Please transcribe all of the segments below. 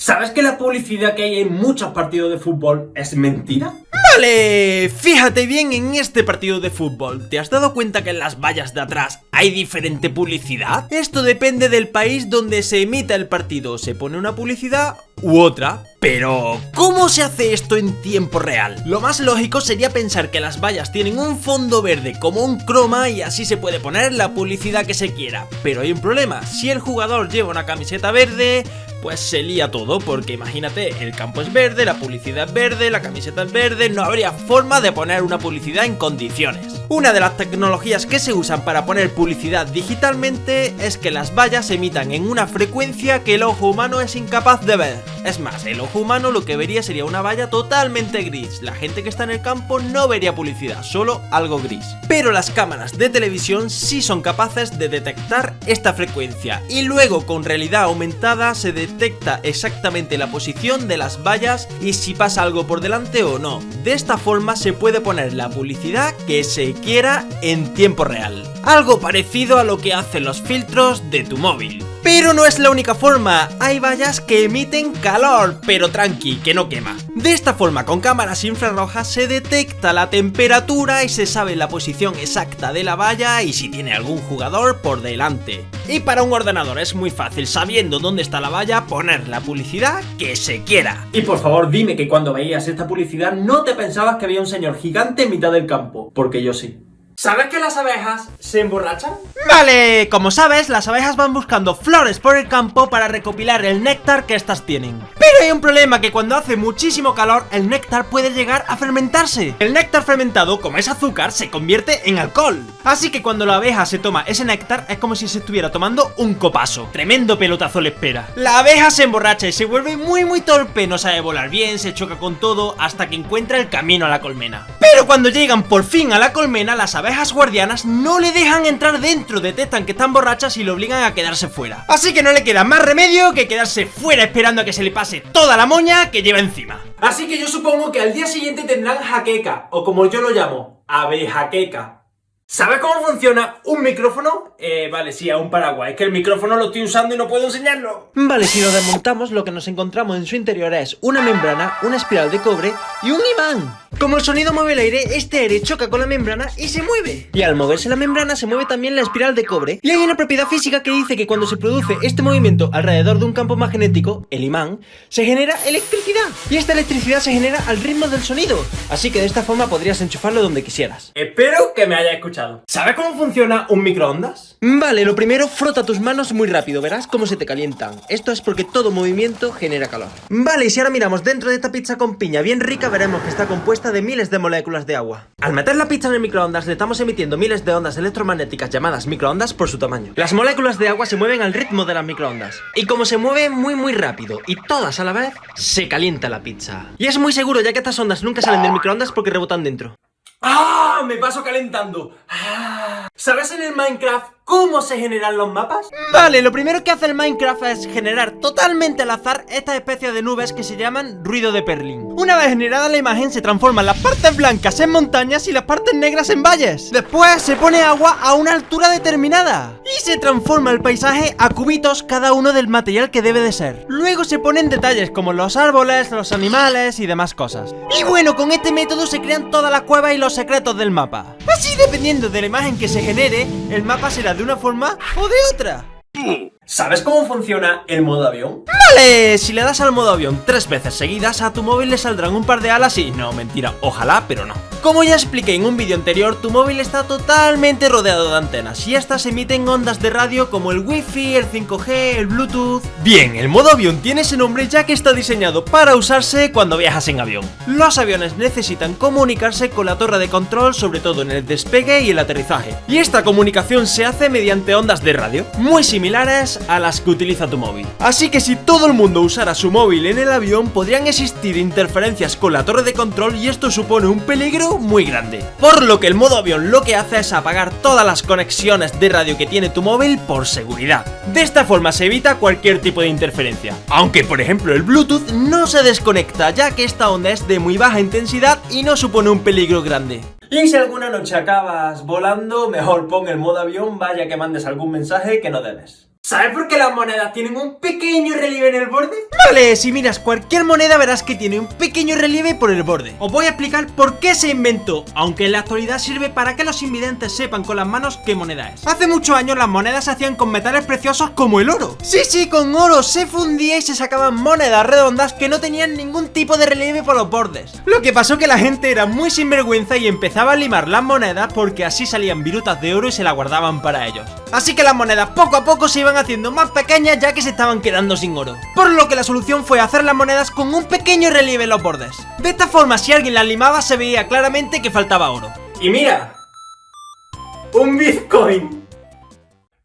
¿Sabes que la publicidad que hay en muchos partidos de fútbol es mentira? Vale, fíjate bien en este partido de fútbol. ¿Te has dado cuenta que en las vallas de atrás hay diferente publicidad? Esto depende del país donde se emita el partido. Se pone una publicidad u otra. Pero, ¿cómo se hace esto en tiempo real? Lo más lógico sería pensar que las vallas tienen un fondo verde como un croma y así se puede poner la publicidad que se quiera. Pero hay un problema, si el jugador lleva una camiseta verde, pues se lía todo, porque imagínate, el campo es verde, la publicidad es verde, la camiseta es verde, no habría forma de poner una publicidad en condiciones. Una de las tecnologías que se usan para poner publicidad digitalmente es que las vallas se emitan en una frecuencia que el ojo humano es incapaz de ver. Es más, el ojo humano lo que vería sería una valla totalmente gris. La gente que está en el campo no vería publicidad, solo algo gris. Pero las cámaras de televisión sí son capaces de detectar esta frecuencia y luego con realidad aumentada se detecta exactamente la posición de las vallas y si pasa algo por delante o no. De esta forma se puede poner la publicidad que se quiera en tiempo real. Algo parecido a lo que hacen los filtros de tu móvil. Pero no es la única forma, hay vallas que emiten calor, pero tranqui, que no quema. De esta forma, con cámaras infrarrojas se detecta la temperatura y se sabe la posición exacta de la valla y si tiene algún jugador por delante. Y para un ordenador es muy fácil, sabiendo dónde está la valla, poner la publicidad que se quiera. Y por favor dime que cuando veías esta publicidad no te pensabas que había un señor gigante en mitad del campo, porque yo sí. ¿Sabes que las abejas se emborrachan? Vale, como sabes, las abejas van buscando flores por el campo para recopilar el néctar que estas tienen. Pero hay un problema, que cuando hace muchísimo calor, el néctar puede llegar a fermentarse. El néctar fermentado, como es azúcar, se convierte en alcohol. Así que cuando la abeja se toma ese néctar, es como si se estuviera tomando un copazo. Tremendo pelotazo le espera. La abeja se emborracha y se vuelve muy torpe, no sabe volar bien, se choca con todo, hasta que encuentra el camino a la colmena. Pero cuando llegan por fin a la colmena, las abejas guardianas no le dejan entrar dentro, detectan que están borrachas y le obligan a quedarse fuera. Así que no le queda más remedio que quedarse fuera esperando a que se le pase toda la moña que lleva encima. Así que yo supongo que al día siguiente tendrán jaqueca, o como yo lo llamo, abejaqueca. ¿Sabes cómo funciona un micrófono? Vale, sí, a un paraguas. Es que el micrófono lo estoy usando y no puedo enseñarlo. Vale, si lo desmontamos, lo que nos encontramos en su interior es una membrana, una espiral de cobre y un imán. Como el sonido mueve el aire, este aire choca con la membrana y se mueve. Y al moverse la membrana se mueve también la espiral de cobre. Y hay una propiedad física que dice que cuando se produce este movimiento alrededor de un campo magnético, el imán, se genera electricidad. Y esta electricidad se genera al ritmo del sonido. Así que de esta forma podrías enchufarlo donde quisieras. Espero que me haya escuchado. ¿Sabes cómo funciona un microondas? Vale, lo primero, frota tus manos muy rápido, verás cómo se te calientan. Esto es porque todo movimiento genera calor. Vale, y si ahora miramos dentro de esta pizza con piña bien rica, veremos que está compuesta de miles de moléculas de agua. Al meter la pizza en el microondas le estamos emitiendo miles de ondas electromagnéticas llamadas microondas por su tamaño. Las moléculas de agua se mueven al ritmo de las microondas. Y como se mueven muy rápido y todas a la vez, se calienta la pizza. Y es muy seguro ya que estas ondas nunca salen del microondas porque rebotan dentro. ¡Ah! Me paso calentando. ¡Ah! ¿Sabes en el Minecraft cómo se generan los mapas? Vale, lo primero que hace el Minecraft es generar totalmente al azar esta especie de nubes que se llaman ruido de Perlin. Una vez generada la imagen se transforman las partes blancas en montañas y las partes negras en valles. Después se pone agua a una altura determinada y se transforma el paisaje a cubitos, cada uno del material que debe de ser. Luego se ponen detalles como los árboles, los animales y demás cosas. Y bueno, con este método se crean todas las cuevas y los secretos del mapa. Así, dependiendo de la imagen que se genere, el mapa será de una forma o de otra. ¿Sabes cómo funciona el modo avión? Vale, si le das al modo avión 3 veces seguidas, a tu móvil le saldrán un par de alas y... No, mentira, ojalá, pero no. Como ya expliqué en un vídeo anterior, tu móvil está totalmente rodeado de antenas y estas emiten ondas de radio como el Wi-Fi, el 5G, el Bluetooth... Bien, el modo avión tiene ese nombre ya que está diseñado para usarse cuando viajas en avión. Los aviones necesitan comunicarse con la torre de control, sobre todo en el despegue y el aterrizaje. Y esta comunicación se hace mediante ondas de radio, muy similares a las que utiliza tu móvil. Así que si todo el mundo usara su móvil en el avión, podrían existir interferencias con la torre de control y esto supone un peligro muy grande. Por lo que el modo avión lo que hace es apagar todas las conexiones de radio que tiene tu móvil por seguridad. De esta forma se evita cualquier tipo de interferencia. Aunque por ejemplo el Bluetooth no se desconecta, ya que esta onda es de muy baja intensidad y no supone un peligro grande. Y si alguna noche acabas volando, mejor pon el modo avión, vaya que mandes algún mensaje que no debes. ¿Sabes por qué las monedas tienen un pequeño relieve en el borde? Vale, si miras cualquier moneda verás que tiene un pequeño relieve por el borde. Os voy a explicar por qué se inventó, aunque en la actualidad sirve para que los invidentes sepan con las manos qué moneda es. Hace muchos años las monedas se hacían con metales preciosos como el oro. Sí, con oro se fundía y se sacaban monedas redondas que no tenían ningún tipo de relieve por los bordes. Lo que pasó que la gente era muy sinvergüenza y empezaba a limar las monedas porque así salían virutas de oro y se las guardaban para ellos. Así que las monedas poco a poco se iban haciendo más pequeñas ya que se estaban quedando sin oro. Por lo que la solución fue hacer las monedas con un pequeño relieve en los bordes. De esta forma, si alguien las limaba se veía claramente que faltaba oro. Y mira, un Bitcoin.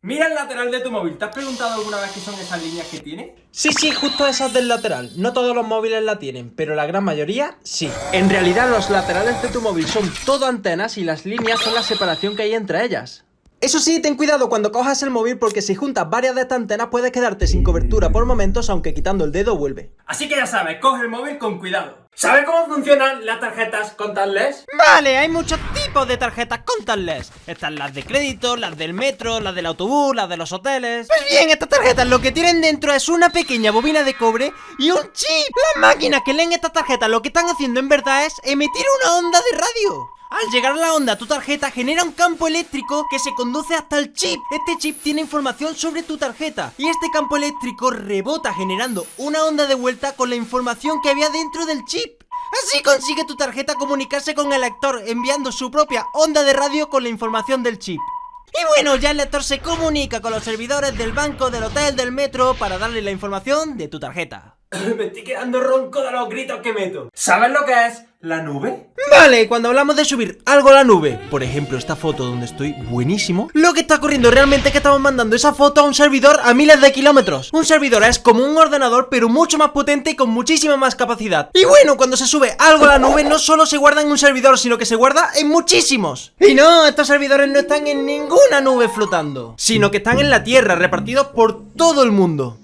Mira el lateral de tu móvil. ¿Te has preguntado alguna vez qué son esas líneas que tiene? Sí, justo esas del lateral. No todos los móviles la tienen, pero la gran mayoría sí. En realidad los laterales de tu móvil son todo antenas y las líneas son la separación que hay entre ellas. Eso sí, ten cuidado cuando cojas el móvil porque si juntas varias de estas antenas puedes quedarte sin cobertura por momentos, aunque quitando el dedo vuelve. Así que ya sabes, coge el móvil con cuidado. ¿Sabes cómo funcionan las tarjetas contactless? Vale, hay muchos tipos de tarjetas contactless. Están las de crédito, las del metro, las del autobús, las de los hoteles. Pues bien, estas tarjetas lo que tienen dentro es una pequeña bobina de cobre y un chip. Las máquinas que leen estas tarjetas lo que están haciendo en verdad es emitir una onda de radio. Al llegar a la onda, tu tarjeta genera un campo eléctrico que se conduce hasta el chip. Este chip tiene información sobre tu tarjeta y este campo eléctrico rebota generando una onda de vuelta con la información que había dentro del chip. Así consigue tu tarjeta comunicarse con el lector enviando su propia onda de radio con la información del chip. Y bueno, ya el lector se comunica con los servidores del banco, del hotel, del metro para darle la información de tu tarjeta. Me estoy quedando ronco de los gritos que meto. ¿Sabes lo que es la nube? Vale, cuando hablamos de subir algo a la nube, por ejemplo esta foto donde estoy buenísimo, lo que está ocurriendo realmente es que estamos mandando esa foto a un servidor a miles de kilómetros. Un servidor es como un ordenador pero mucho más potente y con muchísima más capacidad. Y bueno, cuando se sube algo a la nube no solo se guarda en un servidor, sino que se guarda en muchísimos. Y no, estos servidores no están en ninguna nube flotando, sino que están en la tierra, repartidos por todo el mundo.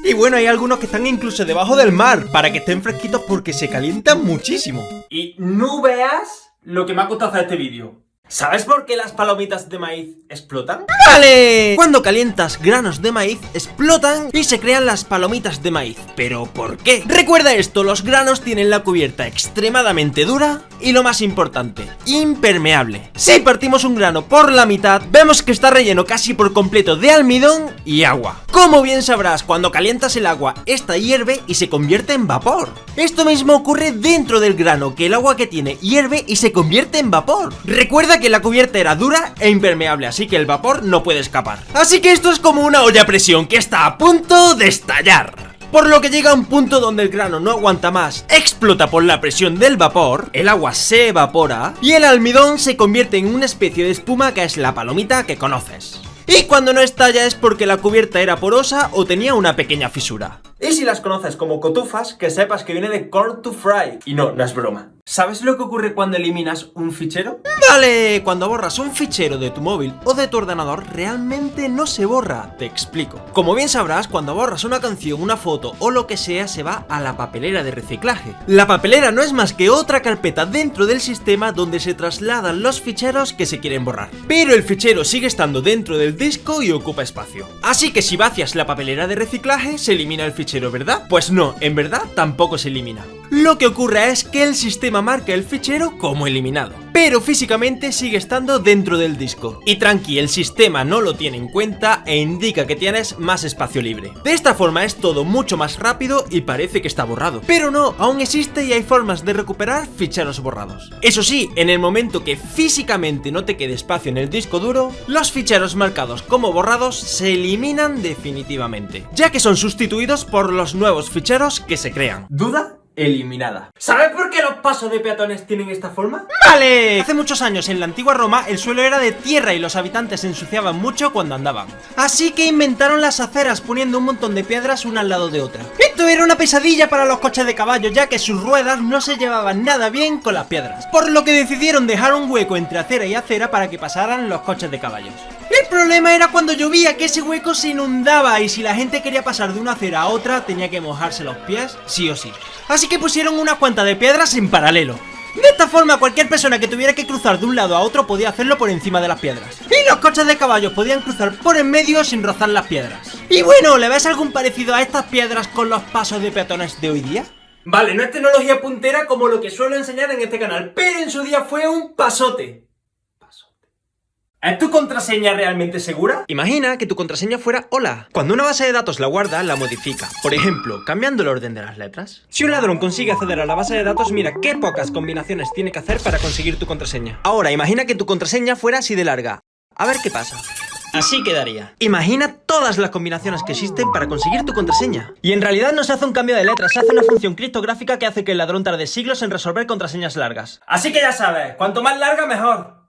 Y bueno, hay algunos que están incluso debajo del mar, para que estén fresquitos porque se calientan muchísimo. Y no veas lo que me ha costado hacer este vídeo. ¿Sabes por qué las palomitas de maíz explotan? ¡Vale! Cuando calientas granos de maíz, explotan y se crean las palomitas de maíz. ¿Pero por qué? Recuerda esto, los granos tienen la cubierta extremadamente dura y lo más importante, impermeable. Si partimos un grano por la mitad, vemos que está relleno casi por completo de almidón y agua. Como bien sabrás, cuando calientas el agua, esta hierve y se convierte en vapor. Esto mismo ocurre dentro del grano, que el agua que tiene hierve y se convierte en vapor. Recuerda que la cubierta era dura e impermeable, así que el vapor no puede escapar. Así que esto es como una olla a presión que está a punto de estallar. Por lo que llega a un punto donde el grano no aguanta más, explota por la presión del vapor, el agua se evapora y el almidón se convierte en una especie de espuma que es la palomita que conoces. Y cuando no estalla es porque la cubierta era porosa o tenía una pequeña fisura. Y si las conoces como cotufas, que sepas que viene de corn to fry. Y no, no es broma. ¿Sabes lo que ocurre cuando eliminas un fichero? Vale, cuando borras un fichero de tu móvil o de tu ordenador, realmente no se borra, te explico. Como bien sabrás, cuando borras una canción, una foto o lo que sea, se va a la papelera de reciclaje. La papelera no es más que otra carpeta dentro del sistema donde se trasladan los ficheros que se quieren borrar. Pero el fichero sigue estando dentro del disco y ocupa espacio. Así que si vacias la papelera de reciclaje, se elimina el fichero, ¿verdad? Pues no, en verdad tampoco se elimina. Lo que ocurre es que el sistema marca el fichero como eliminado, pero físicamente sigue estando dentro del disco. Y tranqui, el sistema no lo tiene en cuenta e indica que tienes más espacio libre. De esta forma es todo mucho más rápido y parece que está borrado. Pero no, aún existe y hay formas de recuperar ficheros borrados. Eso sí, en el momento que físicamente no te quede espacio en el disco duro, los ficheros marcados como borrados se eliminan definitivamente, ya que son sustituidos por los nuevos ficheros que se crean. ¿Duda? Eliminada. ¿Sabes por qué los pasos de peatones tienen esta forma? ¡Vale! Hace muchos años en la antigua Roma el suelo era de tierra y los habitantes se ensuciaban mucho cuando andaban. Así que inventaron las aceras poniendo un montón de piedras una al lado de otra. Esto era una pesadilla para los coches de caballo, ya que sus ruedas no se llevaban nada bien con las piedras, por lo que decidieron dejar un hueco entre acera y acera para que pasaran los coches de caballos. El problema era cuando llovía, que ese hueco se inundaba y si la gente quería pasar de una acera a otra tenía que mojarse los pies sí o sí. Así que pusieron unas cuantas de piedras en paralelo. De esta forma cualquier persona que tuviera que cruzar de un lado a otro podía hacerlo por encima de las piedras. Y los coches de caballos podían cruzar por en medio sin rozar las piedras. Y bueno, ¿le ves algún parecido a estas piedras con los pasos de peatones de hoy día? Vale, no es tecnología puntera como lo que suelo enseñar en este canal, pero en su día fue un pasote. ¿Es tu contraseña realmente segura? Imagina que tu contraseña fuera hola. Cuando una base de datos la guarda, la modifica. Por ejemplo, cambiando el orden de las letras. Si un ladrón consigue acceder a la base de datos, mira qué pocas combinaciones tiene que hacer para conseguir tu contraseña. Ahora, imagina que tu contraseña fuera así de larga. A ver qué pasa. Así quedaría. Imagina todas las combinaciones que existen para conseguir tu contraseña. Y en realidad no se hace un cambio de letras, se hace una función criptográfica que hace que el ladrón tarde siglos en resolver contraseñas largas. Así que ya sabes, cuanto más larga mejor.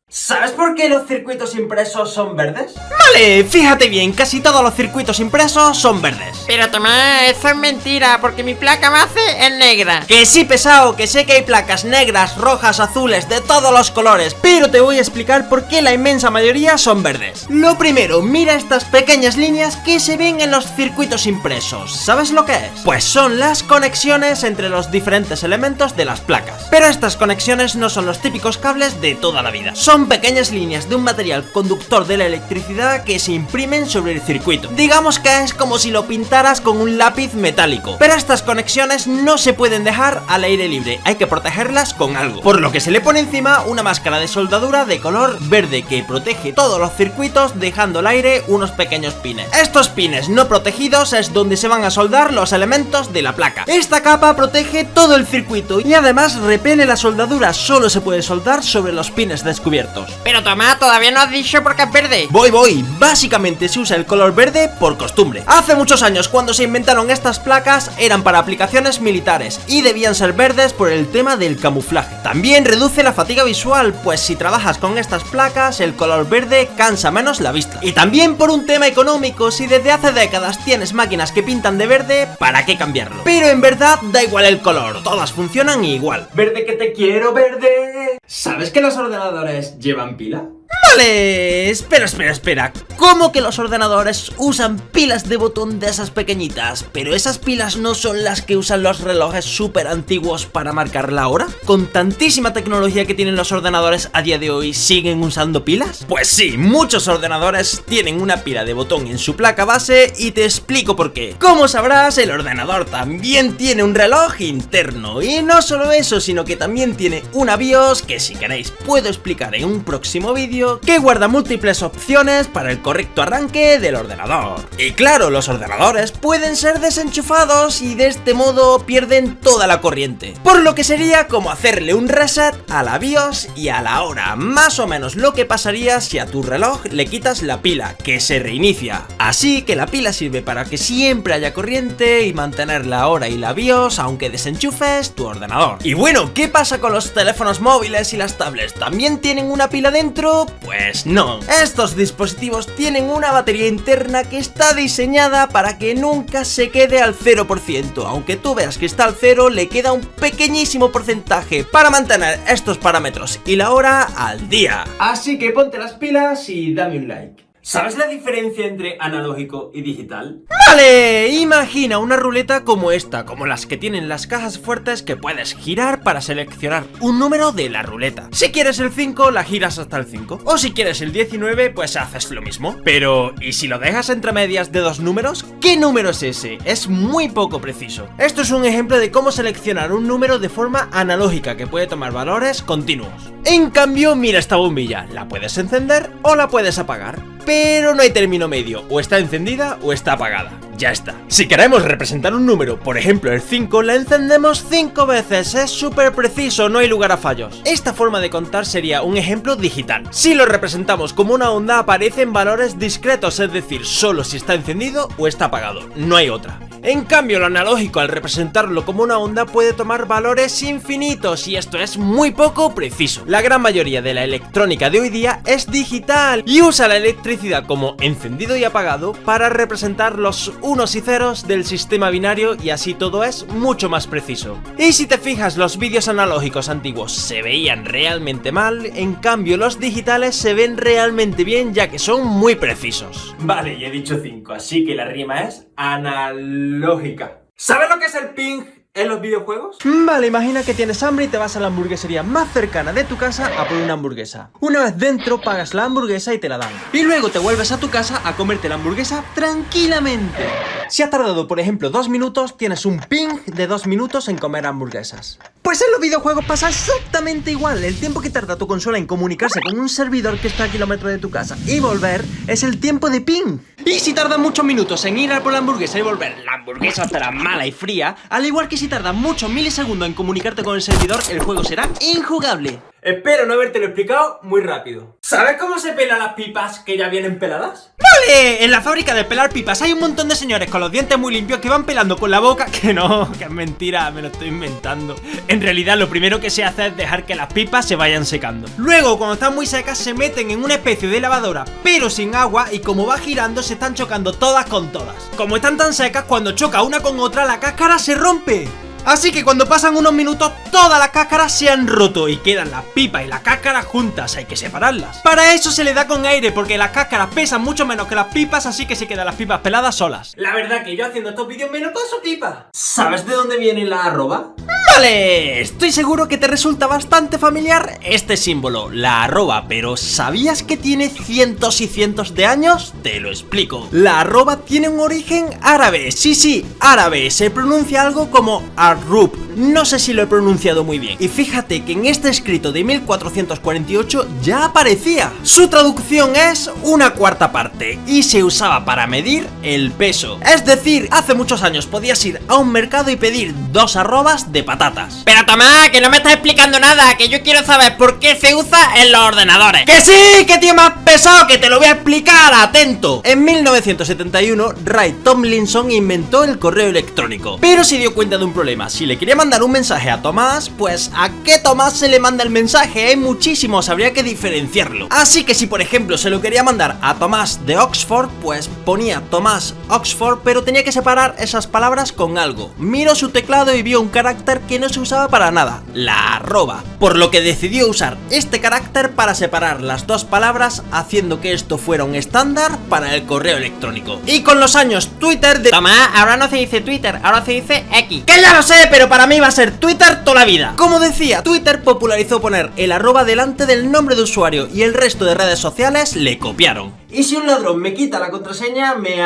¿Sabes por qué los circuitos impresos son verdes? Vale, fíjate bien, casi todos los circuitos impresos son verdes. Pero Tomás, eso es mentira, porque mi placa base es negra. Que sí, pesado, que sé que hay placas negras, rojas, azules, de todos los colores, pero te voy a explicar por qué la inmensa mayoría son verdes. Lo primero, mira estas pequeñas líneas que se ven en los circuitos impresos. ¿Sabes lo que es? Pues son las conexiones entre los diferentes elementos de las placas. Pero estas conexiones no son los típicos cables de toda la vida. Son pequeñas líneas de un material conductor de la electricidad que se imprimen sobre el circuito. Digamos que es como si lo pintaras con un lápiz metálico. Pero estas conexiones no se pueden dejar al aire libre, hay que protegerlas con algo. Por lo que se le pone encima una máscara de soldadura de color verde que protege todos los circuitos, dejando al aire unos pequeños pines. Estos pines no protegidos es donde se van a soldar los elementos de la placa. Esta capa protege todo el circuito y además repele la soldadura, solo se puede soldar sobre los pines descubiertos. Pero Tomás, todavía no has dicho por qué es verde. Voy. Básicamente se usa el color verde por costumbre. Hace muchos años, cuando se inventaron estas placas, eran para aplicaciones militares y debían ser verdes por el tema del camuflaje. También reduce la fatiga visual, pues si trabajas con estas placas, el color verde cansa menos la vista. Y también por un tema económico, si desde hace décadas tienes máquinas que pintan de verde, ¿para qué cambiarlo? Pero en verdad da igual el color, todas funcionan igual. Verde que te quiero, verde. ¿Sabes que los ordenadores llevan pila? Vale, espera. ¿Cómo que los ordenadores usan pilas de botón de esas pequeñitas? ¿Pero esas pilas no son las que usan los relojes súper antiguos para marcar la hora? ¿Con tantísima tecnología que tienen los ordenadores a día de hoy, siguen usando pilas? Pues sí, muchos ordenadores tienen una pila de botón en su placa base y te explico por qué. Como sabrás, el ordenador también tiene un reloj interno y no solo eso, sino que también tiene una BIOS que si queréis puedo explicar en un próximo vídeo, que guarda múltiples opciones para el correcto arranque del ordenador. Y claro, los ordenadores pueden ser desenchufados y de este modo pierden toda la corriente, por lo que sería como hacerle un reset a la BIOS y a la hora, más o menos lo que pasaría si a tu reloj le quitas la pila, que se reinicia. Así que la pila sirve para que siempre haya corriente y mantener la hora y la BIOS aunque desenchufes tu ordenador. Y bueno, ¿qué pasa con los teléfonos móviles y las tablets? ¿También tienen una pila dentro? Pues no. Estos dispositivos tienen una batería interna que está diseñada para que nunca se quede al 0%. Aunque tú veas que está al 0, le queda un pequeñísimo porcentaje para mantener estos parámetros y la hora al día. Así que ponte las pilas y dame un like. ¿Sabes la diferencia entre analógico y digital? Vale, imagina una ruleta como esta, como las que tienen las cajas fuertes que puedes girar para seleccionar un número de la ruleta. Si quieres el 5, la giras hasta el 5. O si quieres el 19, pues haces lo mismo. Pero, ¿y si lo dejas entre medias de dos números? ¿Qué número es ese? Es muy poco preciso. Esto es un ejemplo de cómo seleccionar un número de forma analógica que puede tomar valores continuos. En cambio, mira esta bombilla, la puedes encender o la puedes apagar. Pero no hay término medio, o está encendida o está apagada. Ya está. Si queremos representar un número, por ejemplo el 5, la encendemos 5 veces, es súper preciso, no hay lugar a fallos. Esta forma de contar sería un ejemplo digital. Si lo representamos como una onda, aparecen valores discretos, es decir, solo si está encendido o está apagado, no hay otra. En cambio, lo analógico, al representarlo como una onda, puede tomar valores infinitos y esto es muy poco preciso. La gran mayoría de la electrónica de hoy día es digital y usa la electricidad como encendido y apagado para representar los unos y ceros del sistema binario y así todo es mucho más preciso. Y si te fijas, los vídeos analógicos antiguos se veían realmente mal, en cambio los digitales se ven realmente bien ya que son muy precisos. Vale, ya he dicho 5, así que la rima es analógica. ¿Sabes lo que es el ping en los videojuegos? Vale, imagina que tienes hambre y te vas a la hamburguesería más cercana de tu casa a por una hamburguesa. Una vez dentro pagas la hamburguesa y te la dan. Y luego te vuelves a tu casa a comerte la hamburguesa tranquilamente. Si has tardado, por ejemplo, 2 minutos, tienes un ping de 2 minutos en comer hamburguesas. Pues en los videojuegos pasa exactamente igual. El tiempo que tarda tu consola en comunicarse con un servidor que está a kilómetros de tu casa y volver es el tiempo de ping. Y si tarda muchos minutos en ir a por la hamburguesa y volver, la hamburguesa estará mala y fría. Al igual que si tarda muchos milisegundos en comunicarte con el servidor, el juego será injugable. Espero no habértelo explicado muy rápido. ¿Sabes cómo se pelan las pipas que ya vienen peladas? ¡Vale! En la fábrica de pelar pipas hay un montón de señores con los dientes muy limpios que van pelando con la boca. Que no, que es mentira, me lo estoy inventando. En realidad lo primero que se hace es dejar que las pipas se vayan secando. Luego, cuando están muy secas, se meten en una especie de lavadora, pero sin agua, y como va girando se están chocando todas con todas. Como están tan secas, cuando choca una con otra, la cáscara se rompe. Así que cuando pasan unos minutos, todas las cáscaras se han roto y quedan las pipas y la cáscara juntas, hay que separarlas. Para eso se le da con aire, porque las cáscaras pesan mucho menos que las pipas, así que se quedan las pipas peladas solas. La verdad que yo haciendo estos vídeos me lo paso pipa. ¿Sabes de dónde viene la arroba? Vale, estoy seguro que te resulta bastante familiar este símbolo, la arroba, pero ¿sabías que tiene cientos y cientos de años? Te lo explico. La arroba tiene un origen árabe, sí, árabe, se pronuncia algo como arrub, no sé si lo he pronunciado muy bien. Y fíjate que en este escrito de 1448 ya aparecía. Su traducción es una cuarta parte y se usaba para medir el peso. Es decir, hace muchos años podías ir a un mercado y pedir 2 arrobas de patatas. Pero Tomás, que no me estás explicando nada, que yo quiero saber por qué se usa en los ordenadores. ¡Que sí! ¡Que tío más pesado! ¡Que te lo voy a explicar! ¡Atento! En 1971, Ray Tomlinson inventó el correo electrónico, pero se dio cuenta de un problema. Si le quería mandar un mensaje a Tomás, pues ¿a qué Tomás se le manda el mensaje? Hay muchísimos, habría que diferenciarlo. Así que si por ejemplo se lo quería mandar a Tomás de Oxford, pues ponía Tomás Oxford, pero tenía que separar esas palabras con algo. Miró su teclado y vio un carácter que no se usaba para nada, la arroba, por lo que decidió usar este carácter para separar las dos palabras, haciendo que esto fuera un estándar para el correo electrónico. Y con los años Twitter de... Tomás, ahora no se dice Twitter, ahora se dice X. ¡Que ya lo sé! Pero para mí va a ser Twitter toda la vida. Como decía, Twitter popularizó poner el arroba delante del nombre de usuario y el resto de redes sociales le copiaron. Y si un ladrón me quita la contraseña, me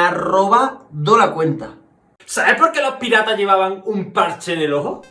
do la cuenta. ¿Sabes por qué los piratas llevaban un parche en el ojo?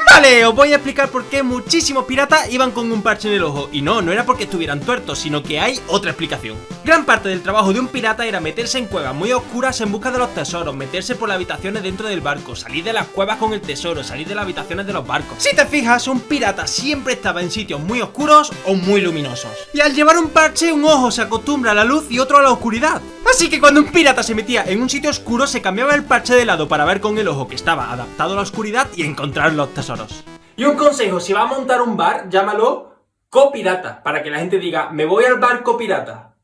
Vale, os voy a explicar por qué muchísimos piratas iban con un parche en el ojo. Y no era porque estuvieran tuertos, sino que hay otra explicación. Gran parte del trabajo de un pirata era meterse en cuevas muy oscuras en busca de los tesoros, meterse por las habitaciones dentro del barco, salir de las cuevas con el tesoro, salir de las habitaciones de los barcos. Si te fijas, un pirata siempre estaba en sitios muy oscuros o muy luminosos. Y al llevar un parche, un ojo se acostumbra a la luz y otro a la oscuridad. Así que cuando un pirata se metía en un sitio oscuro, se cambiaba el parche de lado para ver con el ojo que estaba adaptado a la oscuridad y encontrar los tesoros. Y un consejo, si vas a montar un bar, llámalo copirata, para que la gente diga, me voy al bar copirata.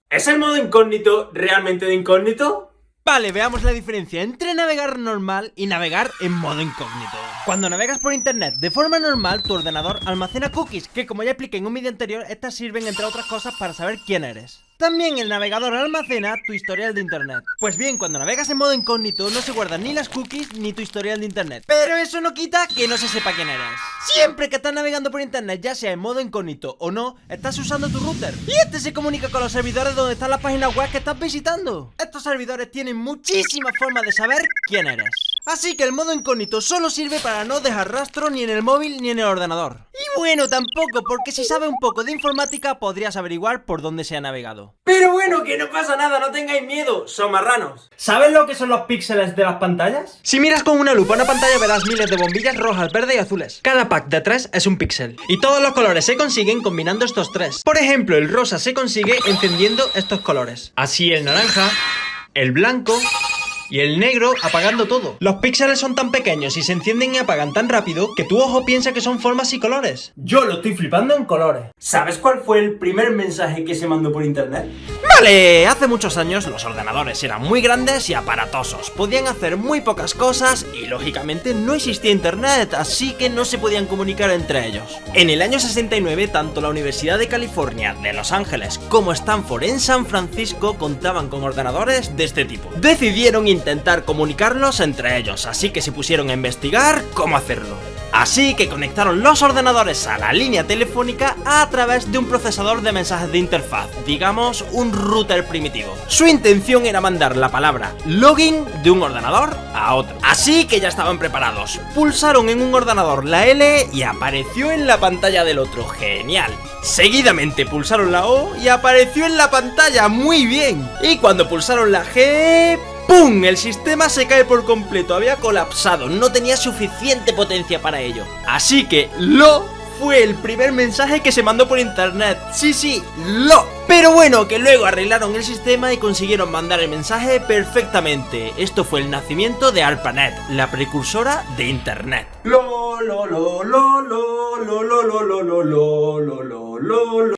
¿Es el modo incógnito realmente de incógnito? Vale, veamos la diferencia entre navegar normal y navegar en modo incógnito. Cuando navegas por internet de forma normal, tu ordenador almacena cookies, que como ya expliqué en un vídeo anterior, estas sirven entre otras cosas para saber quién eres. También el navegador almacena tu historial de internet. Pues bien, cuando navegas en modo incógnito no se guardan ni las cookies ni tu historial de internet. Pero eso no quita que no se sepa quién eres. Siempre que estás navegando por internet, ya sea en modo incógnito o no, estás usando tu router. Y este se comunica con los servidores donde están las páginas web que estás visitando. Estos servidores tienen muchísimas formas de saber quién eres. Así que el modo incógnito solo sirve para no dejar rastro ni en el móvil ni en el ordenador. Y bueno, tampoco, porque si sabes un poco de informática podrías averiguar por dónde se ha navegado. Pero bueno, que no pasa nada, no tengáis miedo, son marranos. ¿Sabes lo que son los píxeles de las pantallas? Si miras con una lupa una pantalla verás miles de bombillas rojas, verdes y azules. Cada pack de 3 es un píxel. Y todos los colores se consiguen combinando estos 3. Por ejemplo, el rosa se consigue encendiendo estos colores. Así el naranja, el blanco y el negro apagando todo. Los píxeles son tan pequeños y se encienden y apagan tan rápido que tu ojo piensa que son formas y colores. Yo lo estoy flipando en colores. ¿Sabes cuál fue el primer mensaje que se mandó por internet? Vale, hace muchos años los ordenadores eran muy grandes y aparatosos, podían hacer muy pocas cosas y lógicamente no existía internet, así que no se podían comunicar entre ellos. En el año 69, tanto la Universidad de California de Los Ángeles como Stanford en San Francisco contaban con ordenadores de este tipo. Decidieron intentar comunicarlos entre ellos, así que se pusieron a investigar cómo hacerlo. Así que conectaron los ordenadores a la línea telefónica a través de un procesador de mensajes de interfaz, digamos un router primitivo. Su intención era mandar la palabra login de un ordenador a otro. Así que ya estaban preparados. Pulsaron en un ordenador la L y apareció en la pantalla del otro. Genial. Seguidamente pulsaron la O y apareció en la pantalla. Muy bien. Y cuando pulsaron la G... ¡pum! El sistema se cae por completo, había colapsado, no tenía suficiente potencia para ello. Así que LO fue el primer mensaje que se mandó por internet. Sí, LO. Pero bueno, que luego arreglaron el sistema y consiguieron mandar el mensaje perfectamente. Esto fue el nacimiento de ARPANET, la precursora de internet.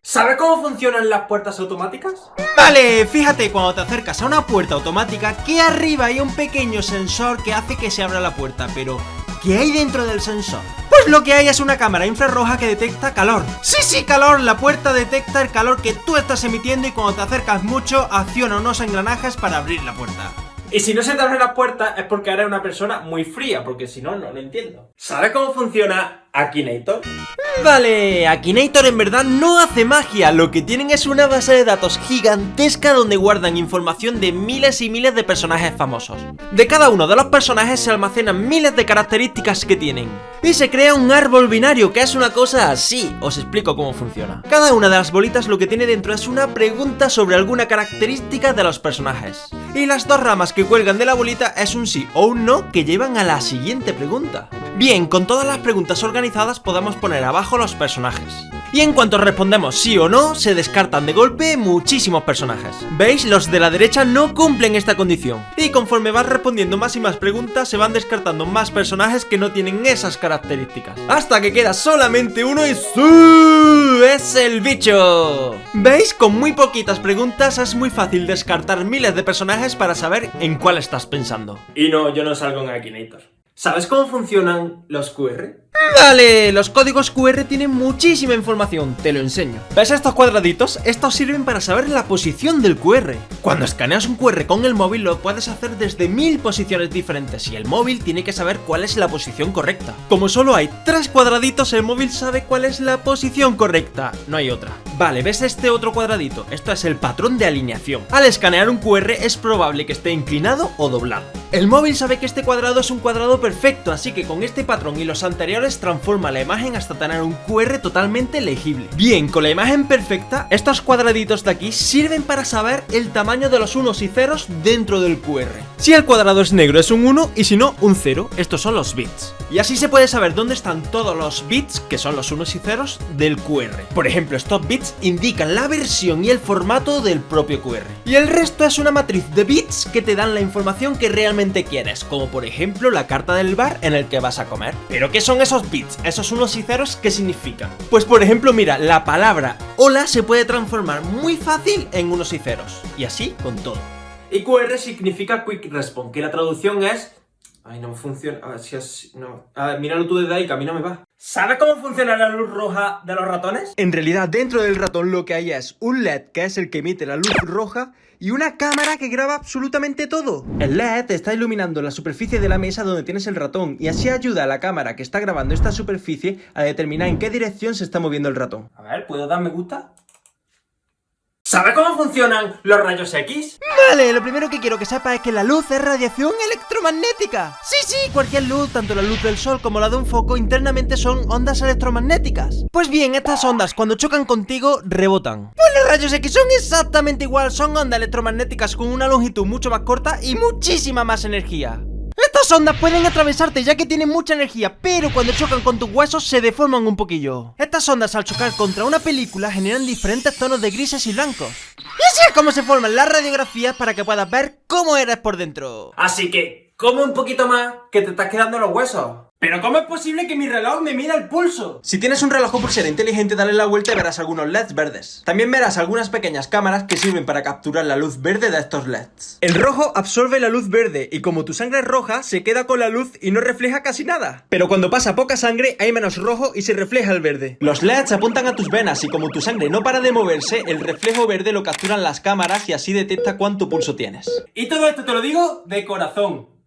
¿Sabes cómo funcionan las puertas automáticas? Vale, fíjate, cuando te acercas a una puerta automática, que arriba hay un pequeño sensor que hace que se abra la puerta, pero ¿qué hay dentro del sensor? Pues lo que hay es una cámara infrarroja que detecta calor. Sí, calor, la puerta detecta el calor que tú estás emitiendo y cuando te acercas mucho, acciona unos engranajes para abrir la puerta. Y si no se te abre la puerta es porque eres una persona muy fría, porque si no, no lo entiendo. ¿Sabes cómo funciona Akinator? Vale, Akinator en verdad no hace magia, lo que tienen es una base de datos gigantesca donde guardan información de miles y miles de personajes famosos. De cada uno de los personajes se almacenan miles de características que tienen. Y se crea un árbol binario, que es una cosa así, os explico cómo funciona. Cada una de las bolitas lo que tiene dentro es una pregunta sobre alguna característica de los personajes. Y las dos ramas que cuelgan de la bolita es un sí o un no que llevan a la siguiente pregunta. Bien, con todas las preguntas organizadas podemos poner abajo los personajes. Y en cuanto respondemos sí o no, se descartan de golpe muchísimos personajes. ¿Veis? Los de la derecha no cumplen esta condición. Y conforme vas respondiendo más y más preguntas, se van descartando más personajes que no tienen esas características. Hasta que queda solamente uno y ¡sí! ¡Es el bicho! ¿Veis? Con muy poquitas preguntas es muy fácil descartar miles de personajes para saber en cuál estás pensando. Y no, yo no salgo en Akinator. ¿Sabes cómo funcionan los QR? Vale, los códigos QR tienen muchísima información, te lo enseño. ¿Ves estos cuadraditos? Estos sirven para saber la posición del QR. Cuando escaneas un QR con el móvil lo puedes hacer desde 1000 posiciones diferentes y el móvil tiene que saber cuál es la posición correcta. Como solo hay 3 cuadraditos, el móvil sabe cuál es la posición correcta, no hay otra. Vale, ¿ves este otro cuadradito? Esto es el patrón de alineación. Al escanear un QR es probable que esté inclinado o doblado. El móvil sabe que este cuadrado es un cuadrado perfecto, así que con este patrón y los anteriores transforma la imagen hasta tener un QR totalmente legible. Bien, con la imagen perfecta, estos cuadraditos de aquí sirven para saber el tamaño de los unos y ceros dentro del QR. Si el cuadrado es negro es un 1 y si no, un 0. Estos son los bits. Y así se puede saber dónde están todos los bits, que son los unos y ceros, del QR. Por ejemplo, estos bits indican la versión y el formato del propio QR. Y el resto es una matriz de bits que te dan la información que realmente quieres, como por ejemplo la carta del bar en el que vas a comer. ¿Pero qué son esos bits? Esos unos y ceros, ¿qué significan? Pues por ejemplo, mira, la palabra hola se puede transformar muy fácil en unos y ceros. Y así con todo. Y QR significa Quick Response, que la traducción es... Ay, no me funciona. A ver si es... No. A ver, míralo tú desde ahí, que a mí no me va. ¿Sabes cómo funciona la luz roja de los ratones? En realidad, dentro del ratón lo que hay es un LED, que es el que emite la luz roja, y una cámara que graba absolutamente todo. El LED está iluminando la superficie de la mesa donde tienes el ratón, y así ayuda a la cámara que está grabando esta superficie a determinar en qué dirección se está moviendo el ratón. A ver, ¿puedo dar me gusta? ¿Sabes cómo funcionan los rayos X? Vale, lo primero que quiero que sepas es que la luz es radiación electromagnética. Sí, cualquier luz, tanto la luz del sol como la de un foco, internamente son ondas electromagnéticas. Pues bien, estas ondas cuando chocan contigo, rebotan. Pues los rayos X son exactamente igual, son ondas electromagnéticas con una longitud mucho más corta y muchísima más energía. Estas ondas pueden atravesarte ya que tienen mucha energía, pero cuando chocan con tus huesos se deforman un poquillo. Estas ondas al chocar contra una película generan diferentes tonos de grises y blancos. Y así es como se forman las radiografías para que puedas ver cómo eres por dentro. Así que, come un poquito más, que te estás quedando los huesos. ¿Pero cómo es posible que mi reloj me mida el pulso? Si tienes un reloj o pulsera inteligente, dale la vuelta y verás algunos LEDs verdes. También verás algunas pequeñas cámaras que sirven para capturar la luz verde de estos LEDs. El rojo absorbe la luz verde y como tu sangre es roja, se queda con la luz y no refleja casi nada. Pero cuando pasa poca sangre, hay menos rojo y se refleja el verde. Los LEDs apuntan a tus venas y como tu sangre no para de moverse, el reflejo verde lo capturan las cámaras y así detecta cuánto pulso tienes. Y todo esto te lo digo de corazón.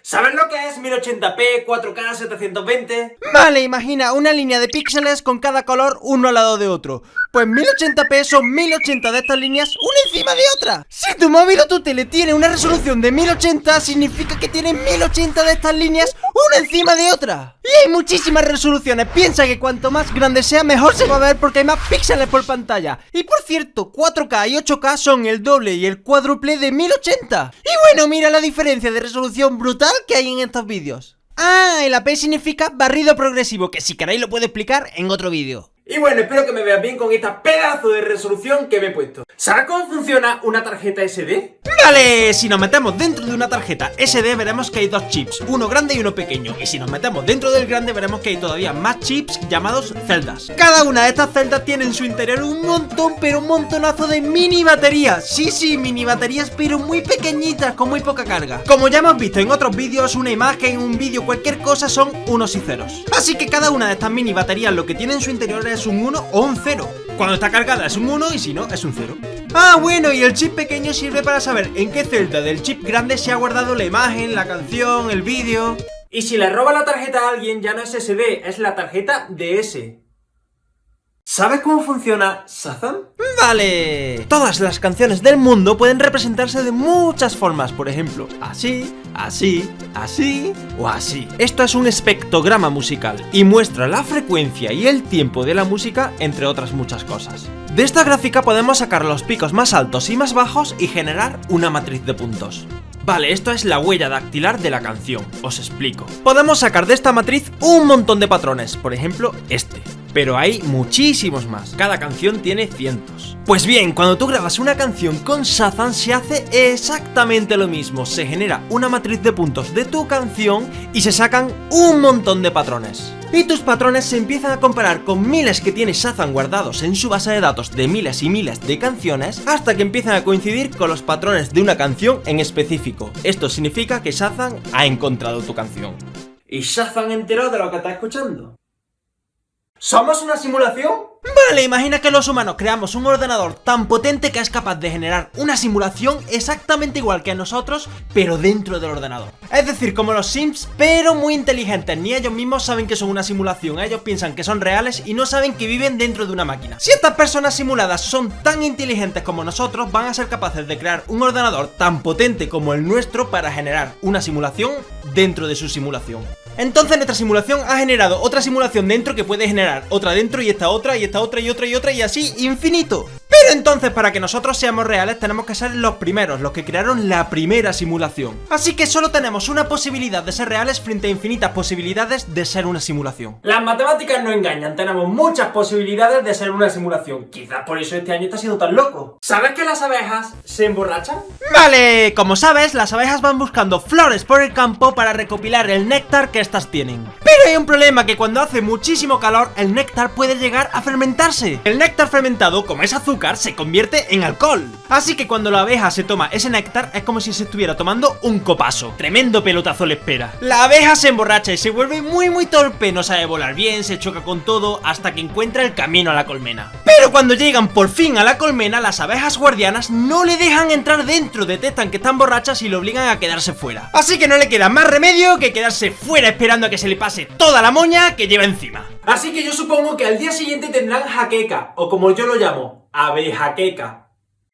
¿Sabes lo que es 1080p, 4K, 720? Vale, imagina una línea de píxeles con cada color uno al lado de otro. Pues 1080p son 1080 de estas líneas una encima de otra. Si tu móvil o tu tele tiene una resolución de 1080, significa que tiene 1080 de estas líneas una encima de otra. Y hay muchísimas resoluciones. Piensa que cuanto más grande sea, mejor se va a ver porque hay más píxeles por pantalla. Y por cierto, 4K y 8K son el doble y el cuádruple de 1080. Y bueno, mira la diferencia de resolución brutal que hay en estos vídeos. Ah, el AP significa barrido progresivo, que si queréis lo puedo explicar en otro vídeo. Y bueno, espero que me veas bien con esta pedazo de resolución que me he puesto. ¿Sabes cómo funciona una tarjeta SD? Vale, si nos metemos dentro de una tarjeta SD veremos que hay dos chips, uno grande y uno pequeño. Y si nos metemos dentro del grande veremos que hay todavía más chips llamados celdas. Cada una de estas celdas tiene en su interior un montón, pero un montonazo de mini baterías. Sí, mini baterías, pero muy pequeñitas, con muy poca carga. Como ya hemos visto en otros vídeos, una imagen, un vídeo, cualquier cosa son unos y ceros. Así que cada una de estas mini baterías lo que tiene en su interior es un 1 o un 0. Cuando está cargada es un 1 y si no es un 0. Ah, bueno, y el chip pequeño sirve para saber en qué celda del chip grande se ha guardado la imagen, la canción, el vídeo. Y si le roba la tarjeta a alguien ya no es SD, es la tarjeta DS. ¿Sabes cómo funciona Shazam? Vale. Todas las canciones del mundo pueden representarse de muchas formas, por ejemplo, así, así, así o así. Esto es un espectrograma musical y muestra la frecuencia y el tiempo de la música, entre otras muchas cosas. De esta gráfica podemos sacar los picos más altos y más bajos y generar una matriz de puntos. Vale, esto es la huella dactilar de la canción, os explico. Podemos sacar de esta matriz un montón de patrones, por ejemplo este. Pero hay muchísimos más, cada canción tiene cientos. Pues bien, cuando tú grabas una canción con Shazam se hace exactamente lo mismo. Se genera una matriz de puntos de tu canción y se sacan un montón de patrones. Y tus patrones se empiezan a comparar con miles que tiene Shazam guardados en su base de datos de miles y miles de canciones hasta que empiezan a coincidir con los patrones de una canción en específico. Esto significa que Shazam ha encontrado tu canción. ¿Y Shazam enteró de lo que está escuchando? ¿Somos una simulación? Vale, imagina que los humanos creamos un ordenador tan potente que es capaz de generar una simulación exactamente igual que nosotros, pero dentro del ordenador. Es decir, como los Sims, pero muy inteligentes. Ni ellos mismos saben que son una simulación, ellos piensan que son reales y no saben que viven dentro de una máquina. Si estas personas simuladas son tan inteligentes como nosotros, van a ser capaces de crear un ordenador tan potente como el nuestro para generar una simulación dentro de su simulación. Entonces nuestra simulación ha generado otra simulación dentro que puede generar otra dentro y esta otra y esta otra y otra y otra y así infinito. Pero entonces para que nosotros seamos reales tenemos que ser los primeros, los que crearon la primera simulación. Así que solo tenemos una posibilidad de ser reales frente a infinitas posibilidades de ser una simulación. Las matemáticas no engañan, tenemos muchas posibilidades de ser una simulación. Quizás por eso este año está siendo tan loco. ¿Sabes que las abejas se emborrachan? Vale, como sabes, las abejas van buscando flores por el campo para recopilar el néctar que estas tienen. Pero hay un problema, que cuando hace muchísimo calor el néctar puede llegar a fermentarse. El néctar fermentado, como es azúcar, se convierte en alcohol. Así que cuando la abeja se toma ese néctar es como si se estuviera tomando un copazo. Tremendo pelotazo le espera. La abeja se emborracha y se vuelve muy torpe, no sabe volar bien, se choca con todo hasta que encuentra el camino a la colmena. Pero cuando llegan por fin a la colmena, las abejas guardianas no le dejan entrar dentro, detectan que están borrachas y le obligan a quedarse fuera. Así que no le queda más remedio que quedarse fuera esperando a que se le pase toda la moña que lleva encima. Así que yo supongo que al día siguiente tendrán jaqueca, o como yo lo llamo, abejaqueca.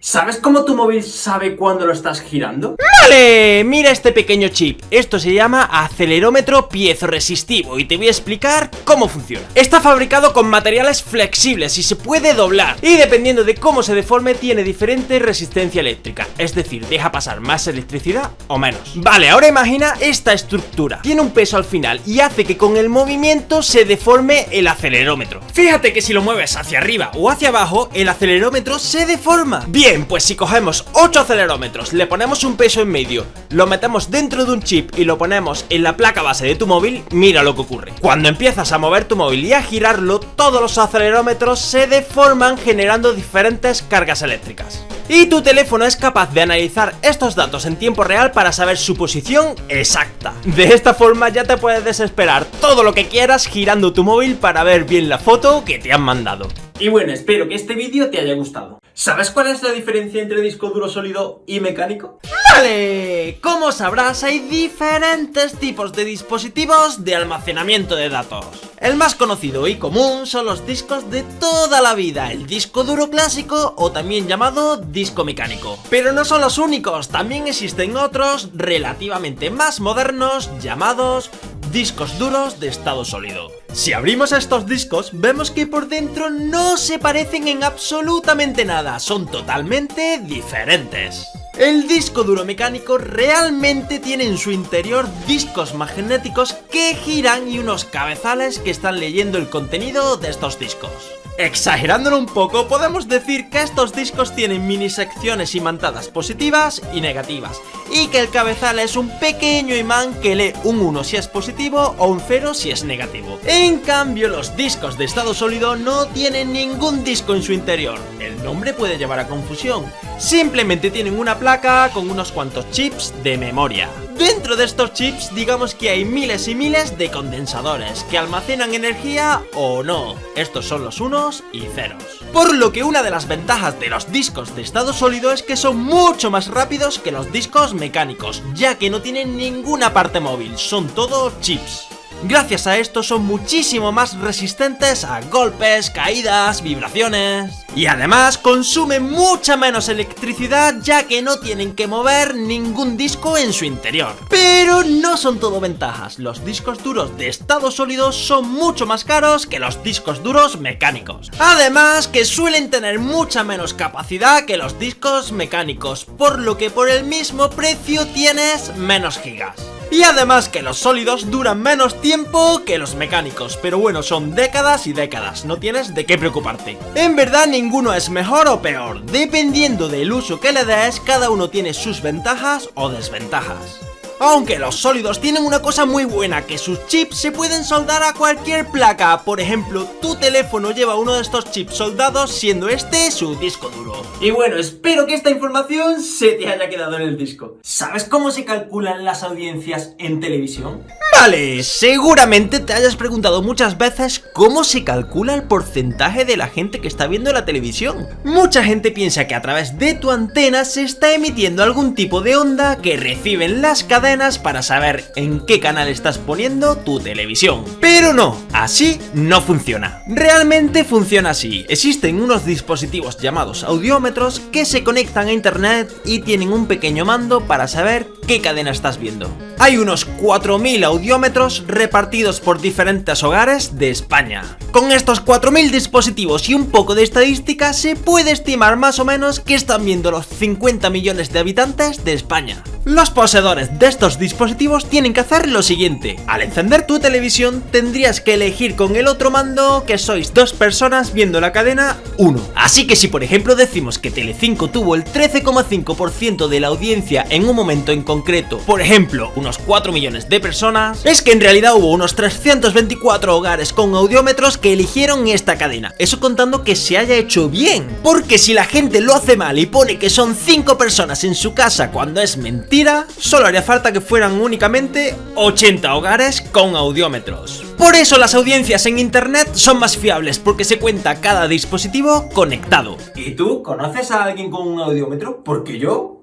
¿Sabes cómo tu móvil sabe cuándo lo estás girando? Vale, mira este pequeño chip. Esto se llama acelerómetro piezoresisitivo y te voy a explicar cómo funciona. Está fabricado con materiales flexibles y se puede doblar. Y dependiendo de cómo se deforme tiene diferente resistencia eléctrica. Es decir, deja pasar más electricidad o menos. Vale, ahora imagina esta estructura. Tiene un peso al final y hace que con el movimiento se deforme el acelerómetro. Fíjate que si lo mueves hacia arriba o hacia abajo, el acelerómetro se deforma. Bien, Bien, pues si cogemos 8 acelerómetros, le ponemos un peso en medio, lo metemos dentro de un chip y lo ponemos en la placa base de tu móvil, mira lo que ocurre. Cuando empiezas a mover tu móvil y a girarlo, todos los acelerómetros se deforman generando diferentes cargas eléctricas. Y tu teléfono es capaz de analizar estos datos en tiempo real para saber su posición exacta. De esta forma ya te puedes desesperar todo lo que quieras girando tu móvil para ver bien la foto que te han mandado. Y bueno, espero que este vídeo te haya gustado. ¿Sabes cuál es la diferencia entre disco duro sólido y mecánico? ¡Vale! Como sabrás, hay diferentes tipos de dispositivos de almacenamiento de datos. El más conocido y común son los discos de toda la vida, el disco duro clásico o también llamado disco mecánico. Pero no son los únicos, también existen otros relativamente más modernos llamados discos duros de estado sólido. Si abrimos estos discos, vemos que por dentro no se parecen en absolutamente nada, son totalmente diferentes. El disco duro mecánico realmente tiene en su interior discos magnéticos que giran y unos cabezales que están leyendo el contenido de estos discos. Exagerándolo un poco, podemos decir que estos discos tienen mini secciones imantadas positivas y negativas, y que el cabezal es un pequeño imán que lee un 1 si es positivo o un 0 si es negativo. En cambio, los discos de estado sólido no tienen ningún disco en su interior. El nombre puede llevar a confusión. Simplemente tienen una placa con unos cuantos chips de memoria. Dentro de estos chips, digamos que hay miles y miles de condensadores que almacenan energía o no. Estos son los unos y ceros. Por lo que una de las ventajas de los discos de estado sólido es que son mucho más rápidos que los discos mecánicos, ya que no tienen ninguna parte móvil, son todo chips. Gracias a esto son muchísimo más resistentes a golpes, caídas, vibraciones. Y además consumen mucha menos electricidad, ya que no tienen que mover ningún disco en su interior. Pero no son todo ventajas, los discos duros de estado sólido son mucho más caros que los discos duros mecánicos. Además que suelen tener mucha menos capacidad que los discos mecánicos, por lo que por el mismo precio tienes menos gigas. Y además que los sólidos duran menos tiempo que los mecánicos, pero bueno, son décadas y décadas, no tienes de qué preocuparte. En verdad ninguno es mejor o peor, dependiendo del uso que le des, cada uno tiene sus ventajas o desventajas. Aunque los sólidos tienen una cosa muy buena, que sus chips se pueden soldar a cualquier placa. Por ejemplo, tu teléfono lleva uno de estos chips soldados, siendo este su disco duro. Y bueno, espero que esta información se te haya quedado en el disco. ¿Sabes cómo se calculan las audiencias en televisión? Vale, seguramente te hayas preguntado muchas veces cómo se calcula el porcentaje de la gente que está viendo la televisión. Mucha gente piensa que a través de tu antena se está emitiendo algún tipo de onda que reciben las cadenas para saber en qué canal estás poniendo tu televisión. Pero no, así no funciona. Realmente funciona así. Existen unos dispositivos llamados audiómetros que se conectan a internet y tienen un pequeño mando para saber qué cadena estás viendo. Hay unos 4000 audiómetros repartidos por diferentes hogares de España. Con estos 4000 dispositivos y un poco de estadística se puede estimar más o menos que están viendo los 50 millones de habitantes de España. Los poseedores de estos dispositivos tienen que hacer lo siguiente: al encender tu televisión tendrías que elegir con el otro mando que sois 2 personas viendo la cadena 1. Así que si por ejemplo decimos que Telecinco tuvo el 13,5% de la audiencia en un momento en concreto, por ejemplo unos 4 millones de personas, es que en realidad hubo unos 324 hogares con audiómetros que eligieron esta cadena. Eso contando que se haya hecho bien, porque si la gente lo hace mal y pone que son 5 personas en su casa cuando es mentira, solo haría falta que fueran únicamente 80 hogares con audiómetros. Por eso las audiencias en internet son más fiables, porque se cuenta cada dispositivo conectado. ¿Y tú conoces a alguien con un audiómetro? Porque yo...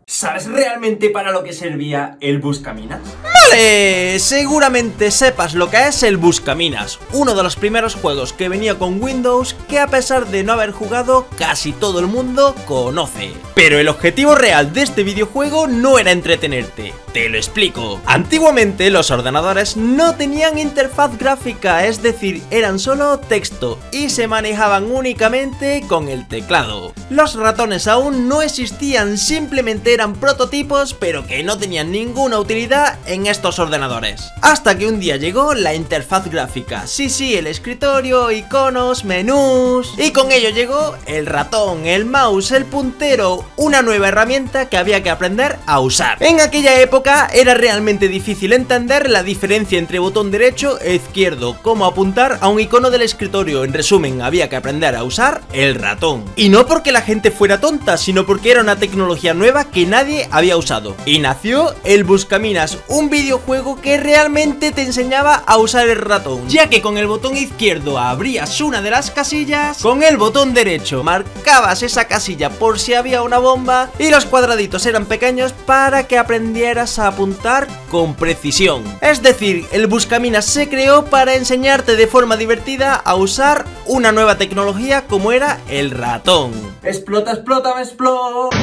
¿Sabes realmente para lo que servía el Buscaminas? Vale, seguramente sepas lo que es el Buscaminas, uno de los primeros juegos que venía con Windows que a pesar de no haber jugado casi todo el mundo conoce. Pero el objetivo real de este videojuego no era entretenerte, te lo explico. Antiguamente los ordenadores no tenían interfaz gráfica, es decir, eran solo texto y se manejaban únicamente con el teclado. Los ratones aún no existían, simplemente eran prototipos pero que no tenían ninguna utilidad en estos ordenadores. Hasta que un día llegó la interfaz gráfica. Sí, el escritorio, iconos, menús. Y con ello llegó el ratón, el mouse, el puntero, una nueva herramienta que había que aprender a usar. En aquella época era realmente difícil entender la diferencia entre botón derecho e izquierdo, cómo apuntar a un icono del escritorio. En resumen, había que aprender a usar el ratón. Y no porque la gente fuera tonta, sino porque era una tecnología nueva que nadie había usado. Y nació el Buscaminas, un videojuego que realmente te enseñaba a usar el ratón, ya que con el botón izquierdo abrías una de las casillas, con el botón derecho marcabas esa casilla por si había una bomba, y los cuadraditos eran pequeños para que aprendieras a apuntar con precisión. Es decir, el Buscaminas se creó para enseñarte de forma divertida a usar una nueva tecnología como era el ratón. Explota, explota, me explota.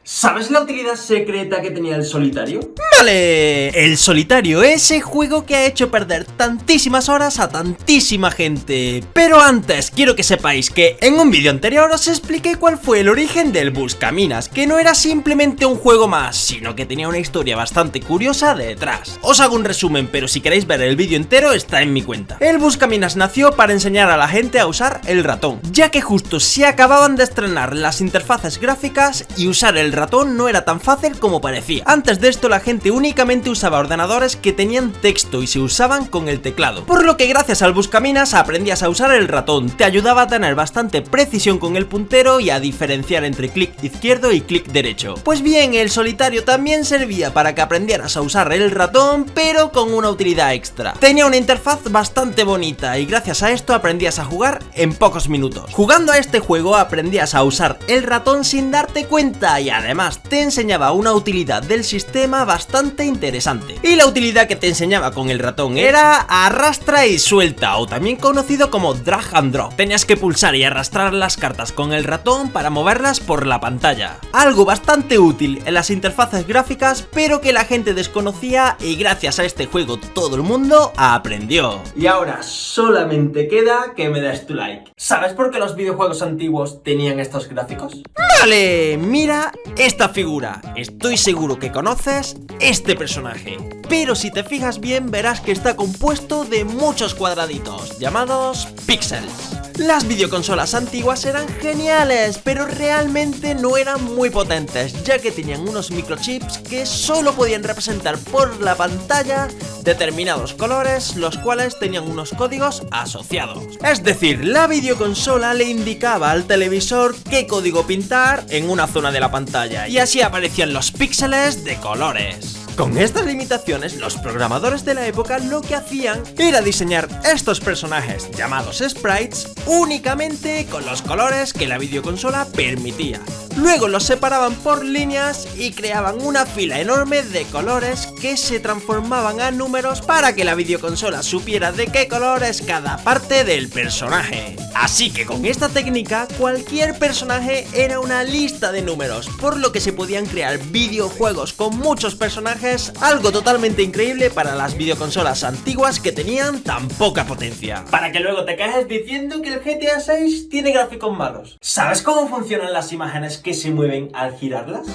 ¿Sabes la utilidad secreta que tenía el solitario? Vale, el solitario, ese juego que ha hecho perder tantísimas horas a tantísima gente. Pero antes quiero que sepáis que en un vídeo anterior os expliqué cuál fue el origen del Buscaminas, que no era simplemente un juego más, sino que tenía una historia bastante curiosa detrás. Os hago un resumen, pero si queréis ver el vídeo entero está en mi cuenta. El Buscaminas nació para enseñar a la gente a usar el ratón, ya que justo se acababan de estrenar las interfaces gráficas y usar el ratón no era tan fácil como parecía. Antes de esto la gente únicamente usaba ordenadores que tenían texto y se usaban con el teclado, por lo que gracias al Buscaminas aprendías a usar el ratón, te ayudaba a tener bastante precisión con el puntero y a diferenciar entre clic izquierdo y clic derecho. Pues bien, el solitario también servía para que aprendieras a usar el ratón, pero con una utilidad extra. Tenía una interfaz bastante bonita y gracias a esto aprendías a jugar en pocos minutos. Jugando a este juego aprendías a usar el ratón sin darte cuenta y además te enseñaba una utilidad del sistema bastante interesante. Y la utilidad que te enseñaba con el ratón era arrastra y suelta, o también conocido como drag and drop. Tenías que pulsar y arrastrar las cartas con el ratón para moverlas por la pantalla. Algo bastante útil en las interfaces gráficas, pero que la gente desconocía y gracias a este juego todo el mundo aprendió. Y ahora solamente queda que me des tu like. ¿Sabes por qué los videojuegos antiguos tenían estos gráficos? Vale, mira esta figura. Estoy seguro que conoces este personaje, pero si te fijas bien verás que está compuesto de muchos cuadraditos llamados píxeles. Las videoconsolas antiguas eran geniales, pero realmente no eran muy potentes, ya que tenían unos microchips que solo podían representar por la pantalla determinados colores, los cuales tenían unos códigos asociados. Es decir, la videoconsola le indicaba al televisor qué código pintar en una zona de la pantalla, y así aparecían los píxeles de colores. Con estas limitaciones, los programadores de la época lo que hacían era diseñar estos personajes llamados sprites únicamente con los colores que la videoconsola permitía. Luego los separaban por líneas y creaban una fila enorme de colores que se transformaban a números para que la videoconsola supiera de qué color es cada parte del personaje. Así que con esta técnica cualquier personaje era una lista de números, por lo que se podían crear videojuegos con muchos personajes, algo totalmente increíble para las videoconsolas antiguas que tenían tan poca potencia. Para que luego te quejes diciendo que el GTA 6 tiene gráficos malos. ¿Sabes cómo funcionan las imágenes que se mueven al girarlas?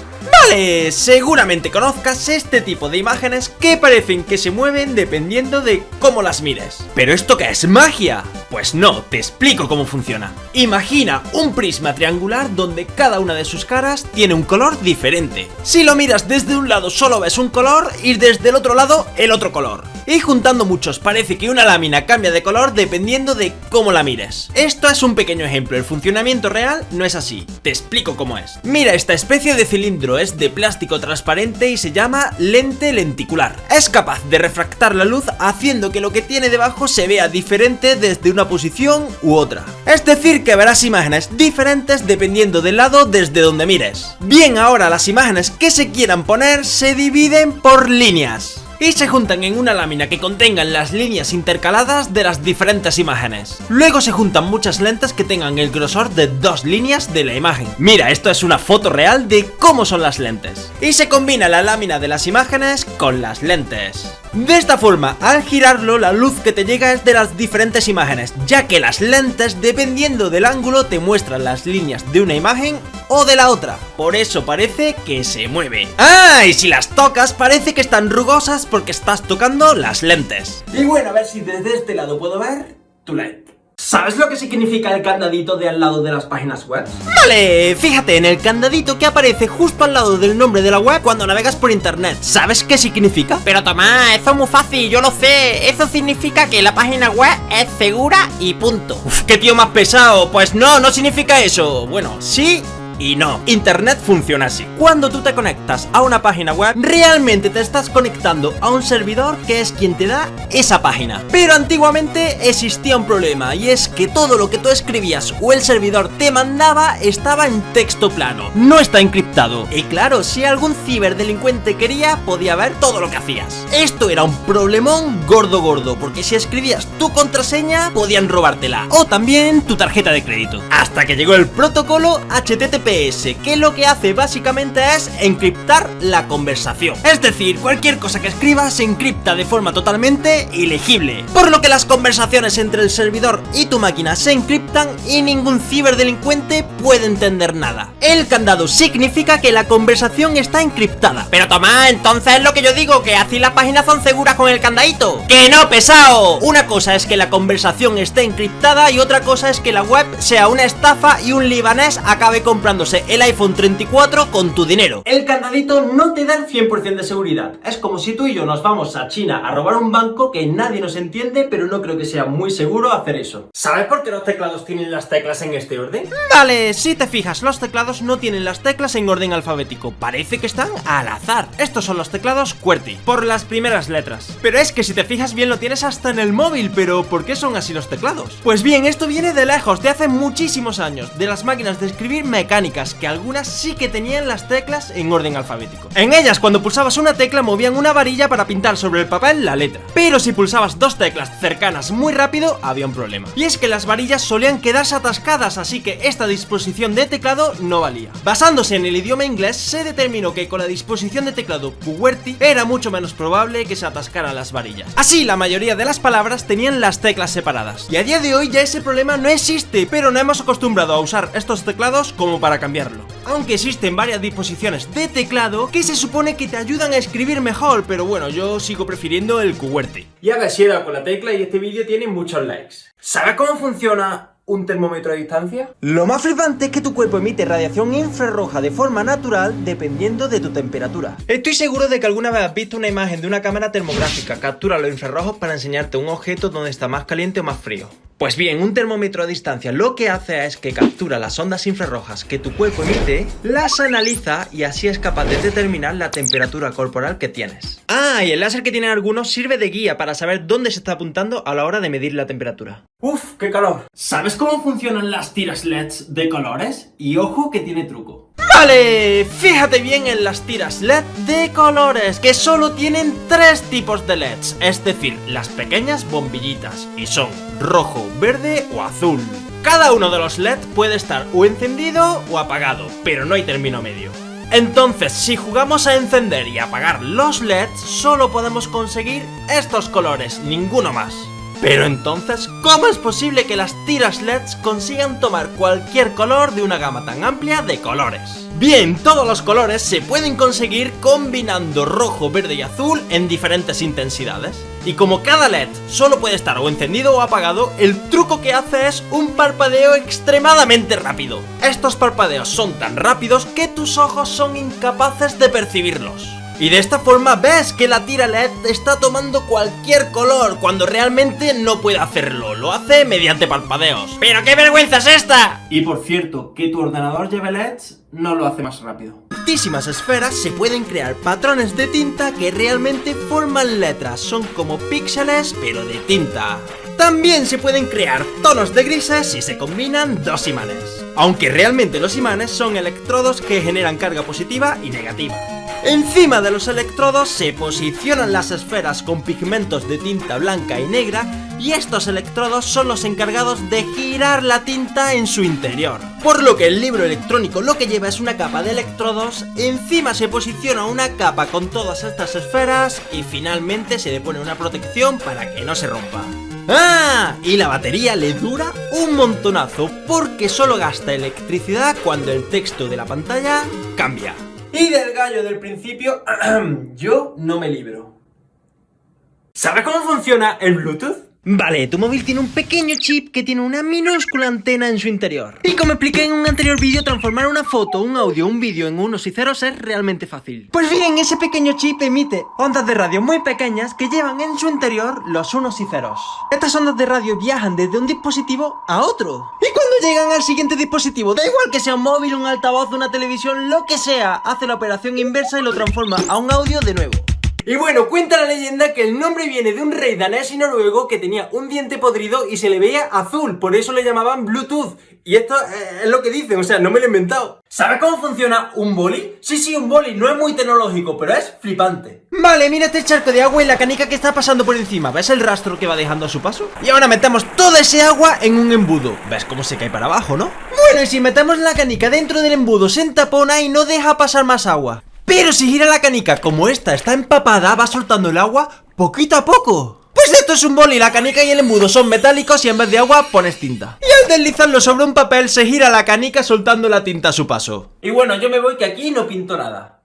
Vale, seguramente conozcas este tipo de imágenes que parecen que se mueven dependiendo de cómo las mires. ¿Pero esto qué es? ¿Magia? Pues no, te explico cómo funciona. Imagina un prisma triangular donde cada una de sus caras tiene un color diferente. Si lo miras desde un lado solo ves un color y desde el otro lado el otro color. Y juntando muchos parece que una lámina cambia de color dependiendo de cómo la mires. Esto es un pequeño ejemplo, el funcionamiento real no es así. Te explico cómo es. Mira esta especie de cilindro, es de plástico transparente y se llama lente lenticular. Es capaz de refractar la luz haciendo que lo que tiene debajo se vea diferente desde una posición u otra. Es decir, que verás imágenes diferentes dependiendo del lado desde donde mires. Bien, ahora las imágenes que se quieran poner se dividen por líneas y se juntan en una lámina que contengan las líneas intercaladas de las diferentes imágenes. Luego se juntan muchas lentes que tengan el grosor de 2 líneas de la imagen. Mira, esto es una foto real de cómo son las lentes. Y se combina la lámina de las imágenes con las lentes. De esta forma, al girarlo, la luz que te llega es de las diferentes imágenes, ya que las lentes, dependiendo del ángulo, te muestran las líneas de una imagen o de la otra. Por eso parece que se mueve. ¡Ah! Y si las tocas parece que están rugosas porque estás tocando las lentes. Y bueno, a ver si desde este lado puedo ver tu LED. ¿Sabes lo que significa el candadito de al lado de las páginas web? Vale, fíjate en el candadito que aparece justo al lado del nombre de la web cuando navegas por internet. ¿Sabes qué significa? Pero Tomás, eso es muy fácil, yo lo sé. Eso significa que la página web es segura y punto. Uf, qué tío más pesado. Pues no significa eso. Bueno, sí y no. Internet funciona así. Cuando tú te conectas a una página web, realmente te estás conectando a un servidor que es quien te da esa página. Pero antiguamente existía un problema, y es que todo lo que tú escribías o el servidor te mandaba estaba en texto plano, no está encriptado. Y claro, si algún ciberdelincuente quería, podía ver todo lo que hacías. Esto era un problemón gordo, porque si escribías tu contraseña, podían robártela, o también tu tarjeta de crédito. Hasta que llegó el protocolo HTTPS, que lo que hace básicamente es encriptar la conversación. Es decir, cualquier cosa que escribas se encripta de forma totalmente ilegible, por lo que las conversaciones entre el servidor y tu máquina se encriptan y ningún ciberdelincuente puede entender nada. El candado significa que la conversación está encriptada. Pero Tomás, entonces es lo que yo digo, que así las páginas son seguras con el candadito. ¡Que no, pesado! Una cosa es que la conversación esté encriptada y otra cosa es que la web sea una estafa y un libanés acabe comprando el iPhone 34 con tu dinero. El candadito no te da el 100% de seguridad. Es como si tú y yo nos vamos a China a robar un banco que nadie nos entiende, pero no creo que sea muy seguro hacer eso. ¿Sabes por qué los teclados tienen las teclas en este orden? Vale, si te fijas, los teclados no tienen las teclas en orden alfabético. Parece que están al azar. Estos son los teclados QWERTY, por las primeras letras. Pero es que si te fijas bien lo tienes hasta en el móvil. ¿Pero por qué son así los teclados? Pues bien, esto viene de lejos, de hace muchísimos años, de las máquinas de escribir mecánicas, que algunas sí que tenían las teclas en orden alfabético. En ellas, cuando pulsabas una tecla, movían una varilla para pintar sobre el papel la letra. Pero si pulsabas dos teclas cercanas muy rápido, había un problema. Y es que las varillas solían quedarse atascadas, así que esta disposición de teclado no valía. Basándose en el idioma inglés, se determinó que con la disposición de teclado QWERTY era mucho menos probable que se atascaran las varillas. Así, la mayoría de las palabras tenían las teclas separadas. Y a día de hoy ya ese problema no existe, pero no hemos acostumbrado a usar estos teclados como para cambiarlo. Aunque existen varias disposiciones de teclado que se supone que te ayudan a escribir mejor, pero bueno, yo sigo prefiriendo el QWERTY. Y a ver si he dado con la tecla y este vídeo tiene muchos likes. ¿Sabes cómo funciona un termómetro a distancia? Lo más flipante es que tu cuerpo emite radiación infrarroja de forma natural dependiendo de tu temperatura. Estoy seguro de que alguna vez has visto una imagen de una cámara termográfica, captura los infrarrojos para enseñarte un objeto donde está más caliente o más frío. Pues bien, un termómetro a distancia lo que hace es que captura las ondas infrarrojas que tu cuerpo emite, las analiza y así es capaz de determinar la temperatura corporal que tienes. Ah, y el láser que tienen algunos sirve de guía para saber dónde se está apuntando a la hora de medir la temperatura. ¡Uf, qué calor! ¿Sabes cómo funcionan las tiras LEDs de colores? Y ojo que tiene truco. Vale, fíjate bien en las tiras LED de colores, que solo tienen 3 tipos de LEDs, es decir, las pequeñas bombillitas, y son rojo, verde o azul. Cada uno de los LED puede estar o encendido o apagado, pero no hay término medio. Entonces, si jugamos a encender y apagar los LEDs, solo podemos conseguir estos colores, ninguno más. Pero entonces, ¿cómo es posible que las tiras LEDs consigan tomar cualquier color de una gama tan amplia de colores? Bien, todos los colores se pueden conseguir combinando rojo, verde y azul en diferentes intensidades. Y como cada LED solo puede estar o encendido o apagado, el truco que hace es un parpadeo extremadamente rápido. Estos parpadeos son tan rápidos que tus ojos son incapaces de percibirlos. Y de esta forma ves que la tira LED está tomando cualquier color cuando realmente no puede hacerlo, lo hace mediante parpadeos. ¡Pero qué vergüenza es esta! Y por cierto, que tu ordenador lleve LEDs no lo hace más rápido. En altísimas esferas se pueden crear patrones de tinta que realmente forman letras, son como píxeles pero de tinta. También se pueden crear tonos de grises si se combinan dos imanes, aunque realmente los imanes son electrodos que generan carga positiva y negativa. Encima de los electrodos se posicionan las esferas con pigmentos de tinta blanca y negra, y estos electrodos son los encargados de girar la tinta en su interior. Por lo que el libro electrónico lo que lleva es una capa de electrodos, encima se posiciona una capa con todas estas esferas y finalmente se le pone una protección para que no se rompa. ¡Ah! Y la batería le dura un montonazo porque solo gasta electricidad cuando el texto de la pantalla cambia. Y del gallo del principio, yo no me libro. ¿Sabes cómo funciona el Bluetooth? Vale, tu móvil tiene un pequeño chip que tiene una minúscula antena en su interior. Y como expliqué en un anterior vídeo, transformar una foto, un audio, un vídeo en unos y ceros es realmente fácil. Pues bien, ese pequeño chip emite ondas de radio muy pequeñas que llevan en su interior los unos y ceros. Estas ondas de radio viajan desde un dispositivo a otro. Y cuando llegan al siguiente dispositivo, da igual que sea un móvil, un altavoz, una televisión, lo que sea, hace la operación inversa y lo transforma a un audio de nuevo. Y bueno, cuenta la leyenda que el nombre viene de un rey danés y noruego que tenía un diente podrido y se le veía azul, por eso le llamaban Bluetooth. Y esto es lo que dicen, o sea, no me lo he inventado. ¿Sabes cómo funciona un boli? Sí, un boli, no es muy tecnológico, pero es flipante. Vale, mira este charco de agua y la canica que está pasando por encima. ¿Ves el rastro que va dejando a su paso? Y ahora metemos toda ese agua en un embudo. ¿Ves cómo se cae para abajo, no? Bueno, y si metemos la canica dentro del embudo se entapona y no deja pasar más agua. Pero si gira la canica, como esta está empapada, va soltando el agua poquito a poco. Pues esto es un boli, la canica y el embudo son metálicos y en vez de agua pones tinta. Y al deslizarlo sobre un papel se gira la canica soltando la tinta a su paso. Y bueno, yo me voy que aquí no pinto nada.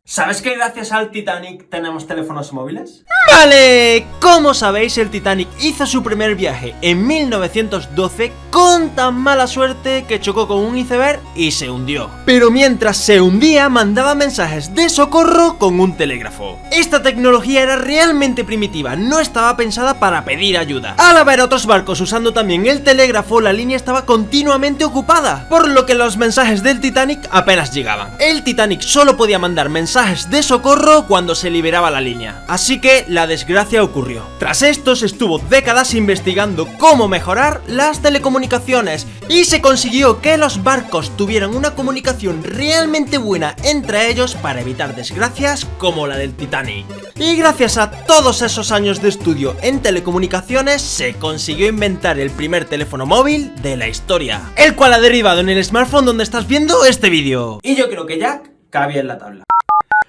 ¿Sabes que gracias al Titanic tenemos teléfonos móviles? Vale, como sabéis el Titanic hizo su primer viaje en 1912 con tan mala suerte que chocó con un iceberg y se hundió. Pero mientras se hundía mandaba mensajes de socorro con un telégrafo. Esta tecnología era realmente primitiva, no estaba pensada para pedir ayuda. Al haber otros barcos usando también el telégrafo, la línea estaba continuamente ocupada, por lo que los mensajes del Titanic apenas llegaban. El Titanic solo podía mandar mensajes de socorro cuando se liberaba la línea, así que la desgracia ocurrió. Tras esto se estuvo décadas investigando cómo mejorar las telecomunicaciones y se consiguió que los barcos tuvieran una comunicación realmente buena entre ellos para evitar desgracias como la del Titanic. Y gracias a todos esos años de estudio en telecomunicaciones se consiguió inventar el primer teléfono móvil de la historia, el cual ha derivado en el smartphone donde estás viendo este vídeo. Y yo creo que Jack cabía en la tabla.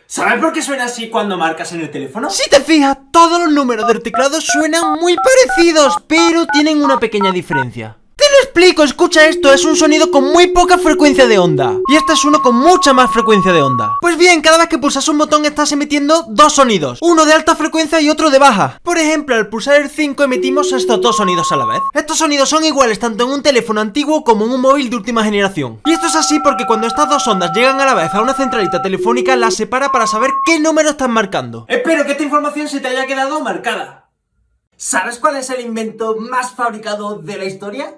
¿Sabes por qué suena así cuando marcas en el teléfono? Si te fijas, todos los números del teclado suenan muy parecidos, pero tienen una pequeña diferencia. Te lo explico, escucha esto, es un sonido con muy poca frecuencia de onda. Y este es uno con mucha más frecuencia de onda. Pues bien, cada vez que pulsas un botón estás emitiendo dos sonidos, uno de alta frecuencia y otro de baja. Por ejemplo, al pulsar el 5 emitimos estos dos sonidos a la vez. Estos sonidos son iguales tanto en un teléfono antiguo como en un móvil de última generación. Y esto es así porque cuando estas dos ondas llegan a la vez a una centralita telefónica, las separa para saber qué número están marcando. Espero que esta información se te haya quedado marcada. ¿Sabes cuál es el invento más fabricado de la historia?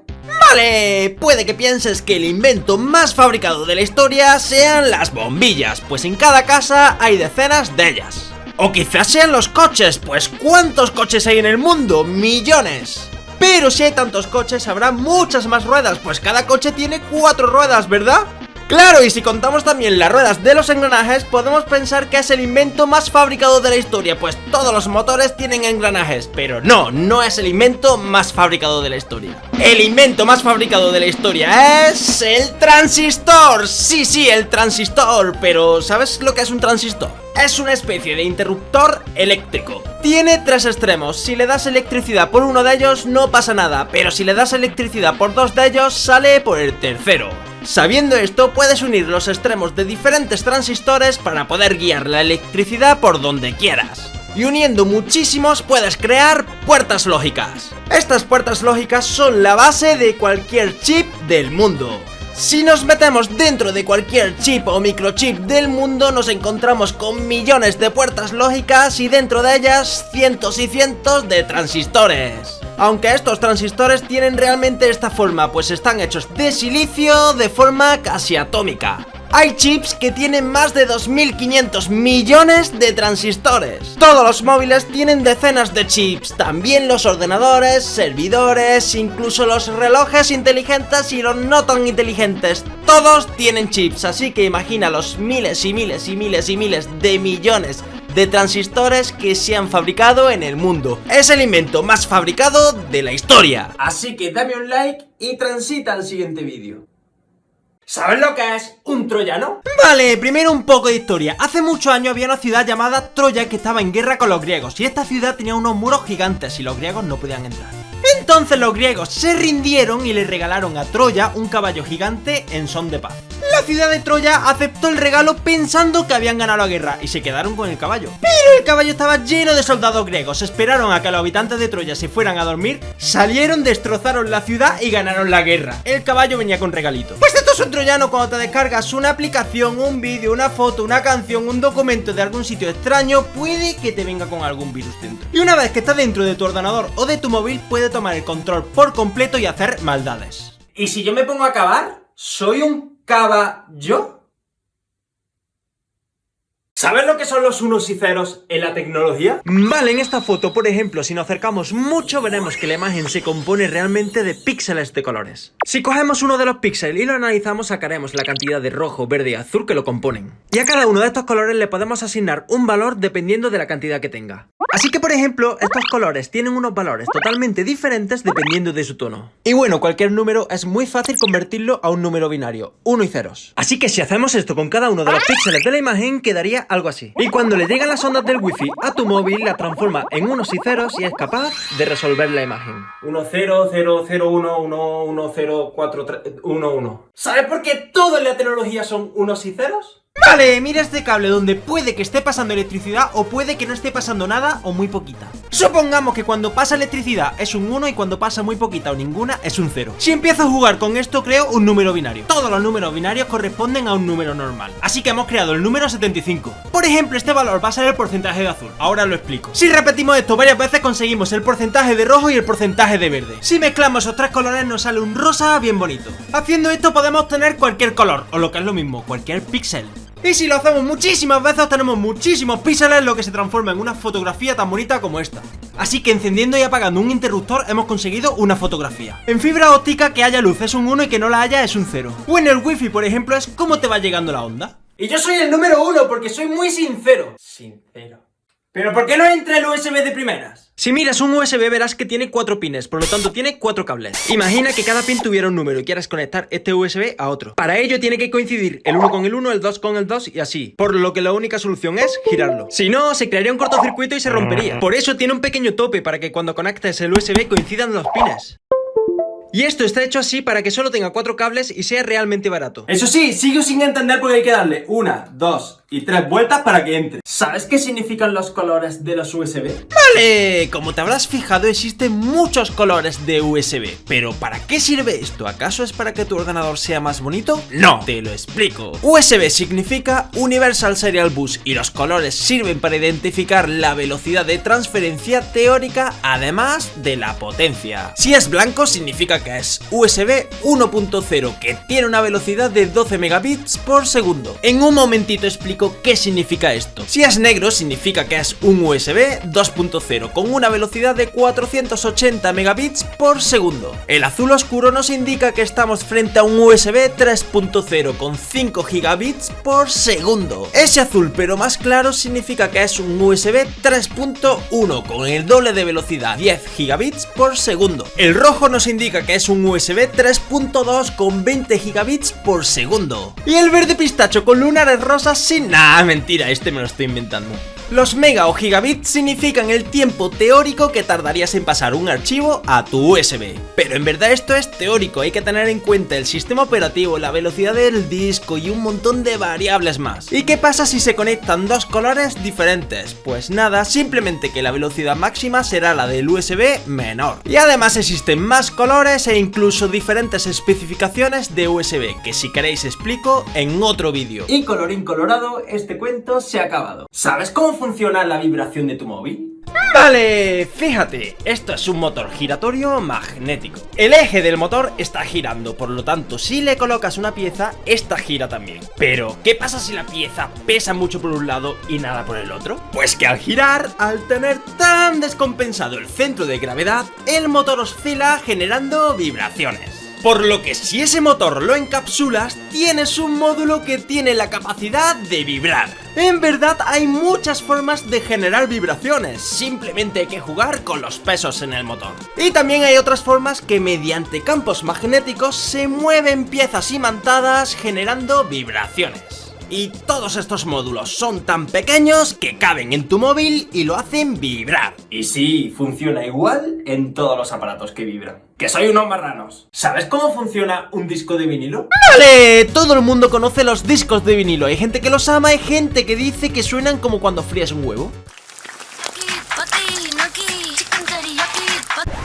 Vale, puede que pienses que el invento más fabricado de la historia sean las bombillas, pues en cada casa hay decenas de ellas. O quizás sean los coches, pues ¿cuántos coches hay en el mundo? ¡Millones! Pero si hay tantos coches habrá muchas más ruedas, pues cada coche tiene 4 ruedas, ¿verdad? Claro, y si contamos también las ruedas de los engranajes, podemos pensar que es el invento más fabricado de la historia, pues todos los motores tienen engranajes. Pero no es el invento más fabricado de la historia. El invento más fabricado de la historia es el transistor. Sí, el transistor. Pero ¿sabes lo que es un transistor? Es una especie de interruptor eléctrico. Tiene 3 extremos. Si le das electricidad por uno de ellos no pasa nada, pero si le das electricidad por 2 de ellos sale por el tercero. Sabiendo esto, puedes unir los extremos de diferentes transistores para poder guiar la electricidad por donde quieras. Y uniendo muchísimos puedes crear puertas lógicas. Estas puertas lógicas son la base de cualquier chip del mundo. Si nos metemos dentro de cualquier chip o microchip del mundo, nos encontramos con millones de puertas lógicas y dentro de ellas cientos y cientos de transistores. Aunque estos transistores tienen realmente esta forma, pues están hechos de silicio de forma casi atómica. Hay chips que tienen más de 2.500 millones de transistores. Todos los móviles tienen decenas de chips, también los ordenadores, servidores, incluso los relojes inteligentes y los no tan inteligentes. Todos tienen chips, así que imagina los miles y miles y miles y miles de millones de transistores que se han fabricado en el mundo. Es el invento más fabricado de la historia. Así que dame un like y transita al siguiente vídeo. ¿Sabes lo que es un troyano? Vale, primero un poco de historia. Hace muchos años había una ciudad llamada Troya que estaba en guerra con los griegos y esta ciudad tenía unos muros gigantes y los griegos no podían entrar. Entonces los griegos se rindieron y le regalaron a Troya un caballo gigante en son de paz. La ciudad de Troya aceptó el regalo pensando que habían ganado la guerra y se quedaron con el caballo. Pero el caballo estaba lleno de soldados griegos, esperaron a que los habitantes de Troya se fueran a dormir, salieron, destrozaron la ciudad y ganaron la guerra. El caballo venía con regalito. Pues esto es un troyano cuando te descargas una aplicación, un vídeo, una foto, una canción, un documento de algún sitio extraño, puede que te venga con algún virus dentro. Y una vez que está dentro de tu ordenador o de tu móvil, puede tomar el control por completo y hacer maldades. ¿Y si yo me pongo a cavar? ¿Soy un caballo? ¿Sabes lo que son los unos y ceros en la tecnología? Vale, en esta foto, por ejemplo, si nos acercamos mucho, veremos que la imagen se compone realmente de píxeles de colores. Si cogemos uno de los píxeles y lo analizamos, sacaremos la cantidad de rojo, verde y azul que lo componen. Y a cada uno de estos colores le podemos asignar un valor dependiendo de la cantidad que tenga. Así que, por ejemplo, estos colores tienen unos valores totalmente diferentes dependiendo de su tono. Y bueno, cualquier número es muy fácil convertirlo a un número binario, 1 y ceros. Así que si hacemos esto con cada uno de los píxeles de la imagen, quedaría algo así. Y cuando le llegan las ondas del wifi a tu móvil, la transforma en unos y ceros y es capaz de resolver la imagen. 1 0 0 0 1 1 1 0 4 3 1 1. ¿Sabes por qué todo en la tecnología son unos y ceros? Vale, mira este cable donde puede que esté pasando electricidad o puede que no esté pasando nada o muy poquita. Supongamos que cuando pasa electricidad es un 1 y cuando pasa muy poquita o ninguna es un 0. Si empiezo a jugar con esto, creo un número binario. Todos los números binarios corresponden a un número normal. Así que hemos creado el número 75. Por ejemplo, este valor va a ser el porcentaje de azul. Ahora lo explico. Si repetimos esto varias veces, conseguimos el porcentaje de rojo y el porcentaje de verde. Si mezclamos esos tres colores, nos sale un rosa bien bonito. Haciendo esto podemos obtener cualquier color, o lo que es lo mismo, cualquier píxel. Y si lo hacemos muchísimas veces, obtenemos muchísimos píxeles, lo que se transforma en una fotografía tan bonita como esta. Así que encendiendo y apagando un interruptor hemos conseguido una fotografía. En fibra óptica, que haya luz es un 1 y que no la haya es un 0. O en el wifi, por ejemplo, es cómo te va llegando la onda. Y yo soy el número 1 porque soy muy sincero. Sincero. ¿Pero por qué no entra el USB de primeras? Si miras un USB verás que tiene 4 pines, por lo tanto tiene 4 cables. Imagina que cada pin tuviera un número y quieras conectar este USB a otro. Para ello tiene que coincidir el 1 con el 1, el 2 con el 2 y así. Por lo que la única solución es girarlo. Si no, se crearía un cortocircuito y se rompería. Por eso tiene un pequeño tope para que cuando conectes el USB coincidan los pines. Y esto está hecho así para que solo tenga 4 cables y sea realmente barato. Eso sí, sigo sin entender porque hay que darle 1, 2 y 3 vueltas para que entre. ¿Sabes qué significan los colores de los USB? Vale, como te habrás fijado existen muchos colores de USB. Pero ¿para qué sirve esto? ¿Acaso es para que tu ordenador sea más bonito? No, te lo explico. USB significa Universal Serial Bus y los colores sirven para identificar la velocidad de transferencia teórica además de la potencia. Si es blanco significa que es USB 1.0 que tiene una velocidad de 12 megabits por segundo. En un momentito explico qué significa esto. Si es negro significa que es un USB 2.0 con una velocidad de 480 megabits por segundo. El azul oscuro nos indica que estamos frente a un USB 3.0 con 5 gigabits por segundo. Ese azul pero más claro significa que es un USB 3.1 con el doble de velocidad, 10 gigabits por segundo. El rojo nos indica que es un USB 3.2 con 20 gigabits por segundo. Y el verde pistacho con lunares rosas sin... Nah, mentira, este me lo estoy inventando. Los mega o gigabits significan el tiempo teórico que tardarías en pasar un archivo a tu USB. Pero en verdad esto es teórico, hay que tener en cuenta el sistema operativo, la velocidad del disco y un montón de variables más. ¿Y qué pasa si se conectan dos colores diferentes? Pues nada, simplemente que la velocidad máxima será la del USB menor. Y además existen más colores e incluso diferentes especificaciones de USB, que si queréis explico en otro vídeo. Y colorín colorado, este cuento se ha acabado. ¿Sabes cómo funciona la vibración de tu móvil? Vale, fíjate, esto es un motor giratorio magnético. El eje del motor está girando, por lo tanto, si le colocas una pieza, esta gira también. Pero, ¿qué pasa si la pieza pesa mucho por un lado y nada por el otro? Pues que al girar, al tener tan descompensado el centro de gravedad, el motor oscila generando vibraciones. Por lo que si ese motor lo encapsulas, tienes un módulo que tiene la capacidad de vibrar. En verdad hay muchas formas de generar vibraciones, simplemente hay que jugar con los pesos en el motor. Y también hay otras formas que mediante campos magnéticos se mueven piezas imantadas generando vibraciones. Y todos estos módulos son tan pequeños que caben en tu móvil y lo hacen vibrar. Y sí, funciona igual en todos los aparatos que vibran. ¡Que soy unos marranos! ¿Sabes cómo funciona un disco de vinilo? ¡Vale! Todo el mundo conoce los discos de vinilo. Hay gente que los ama, hay gente que dice que suenan como cuando frías un huevo.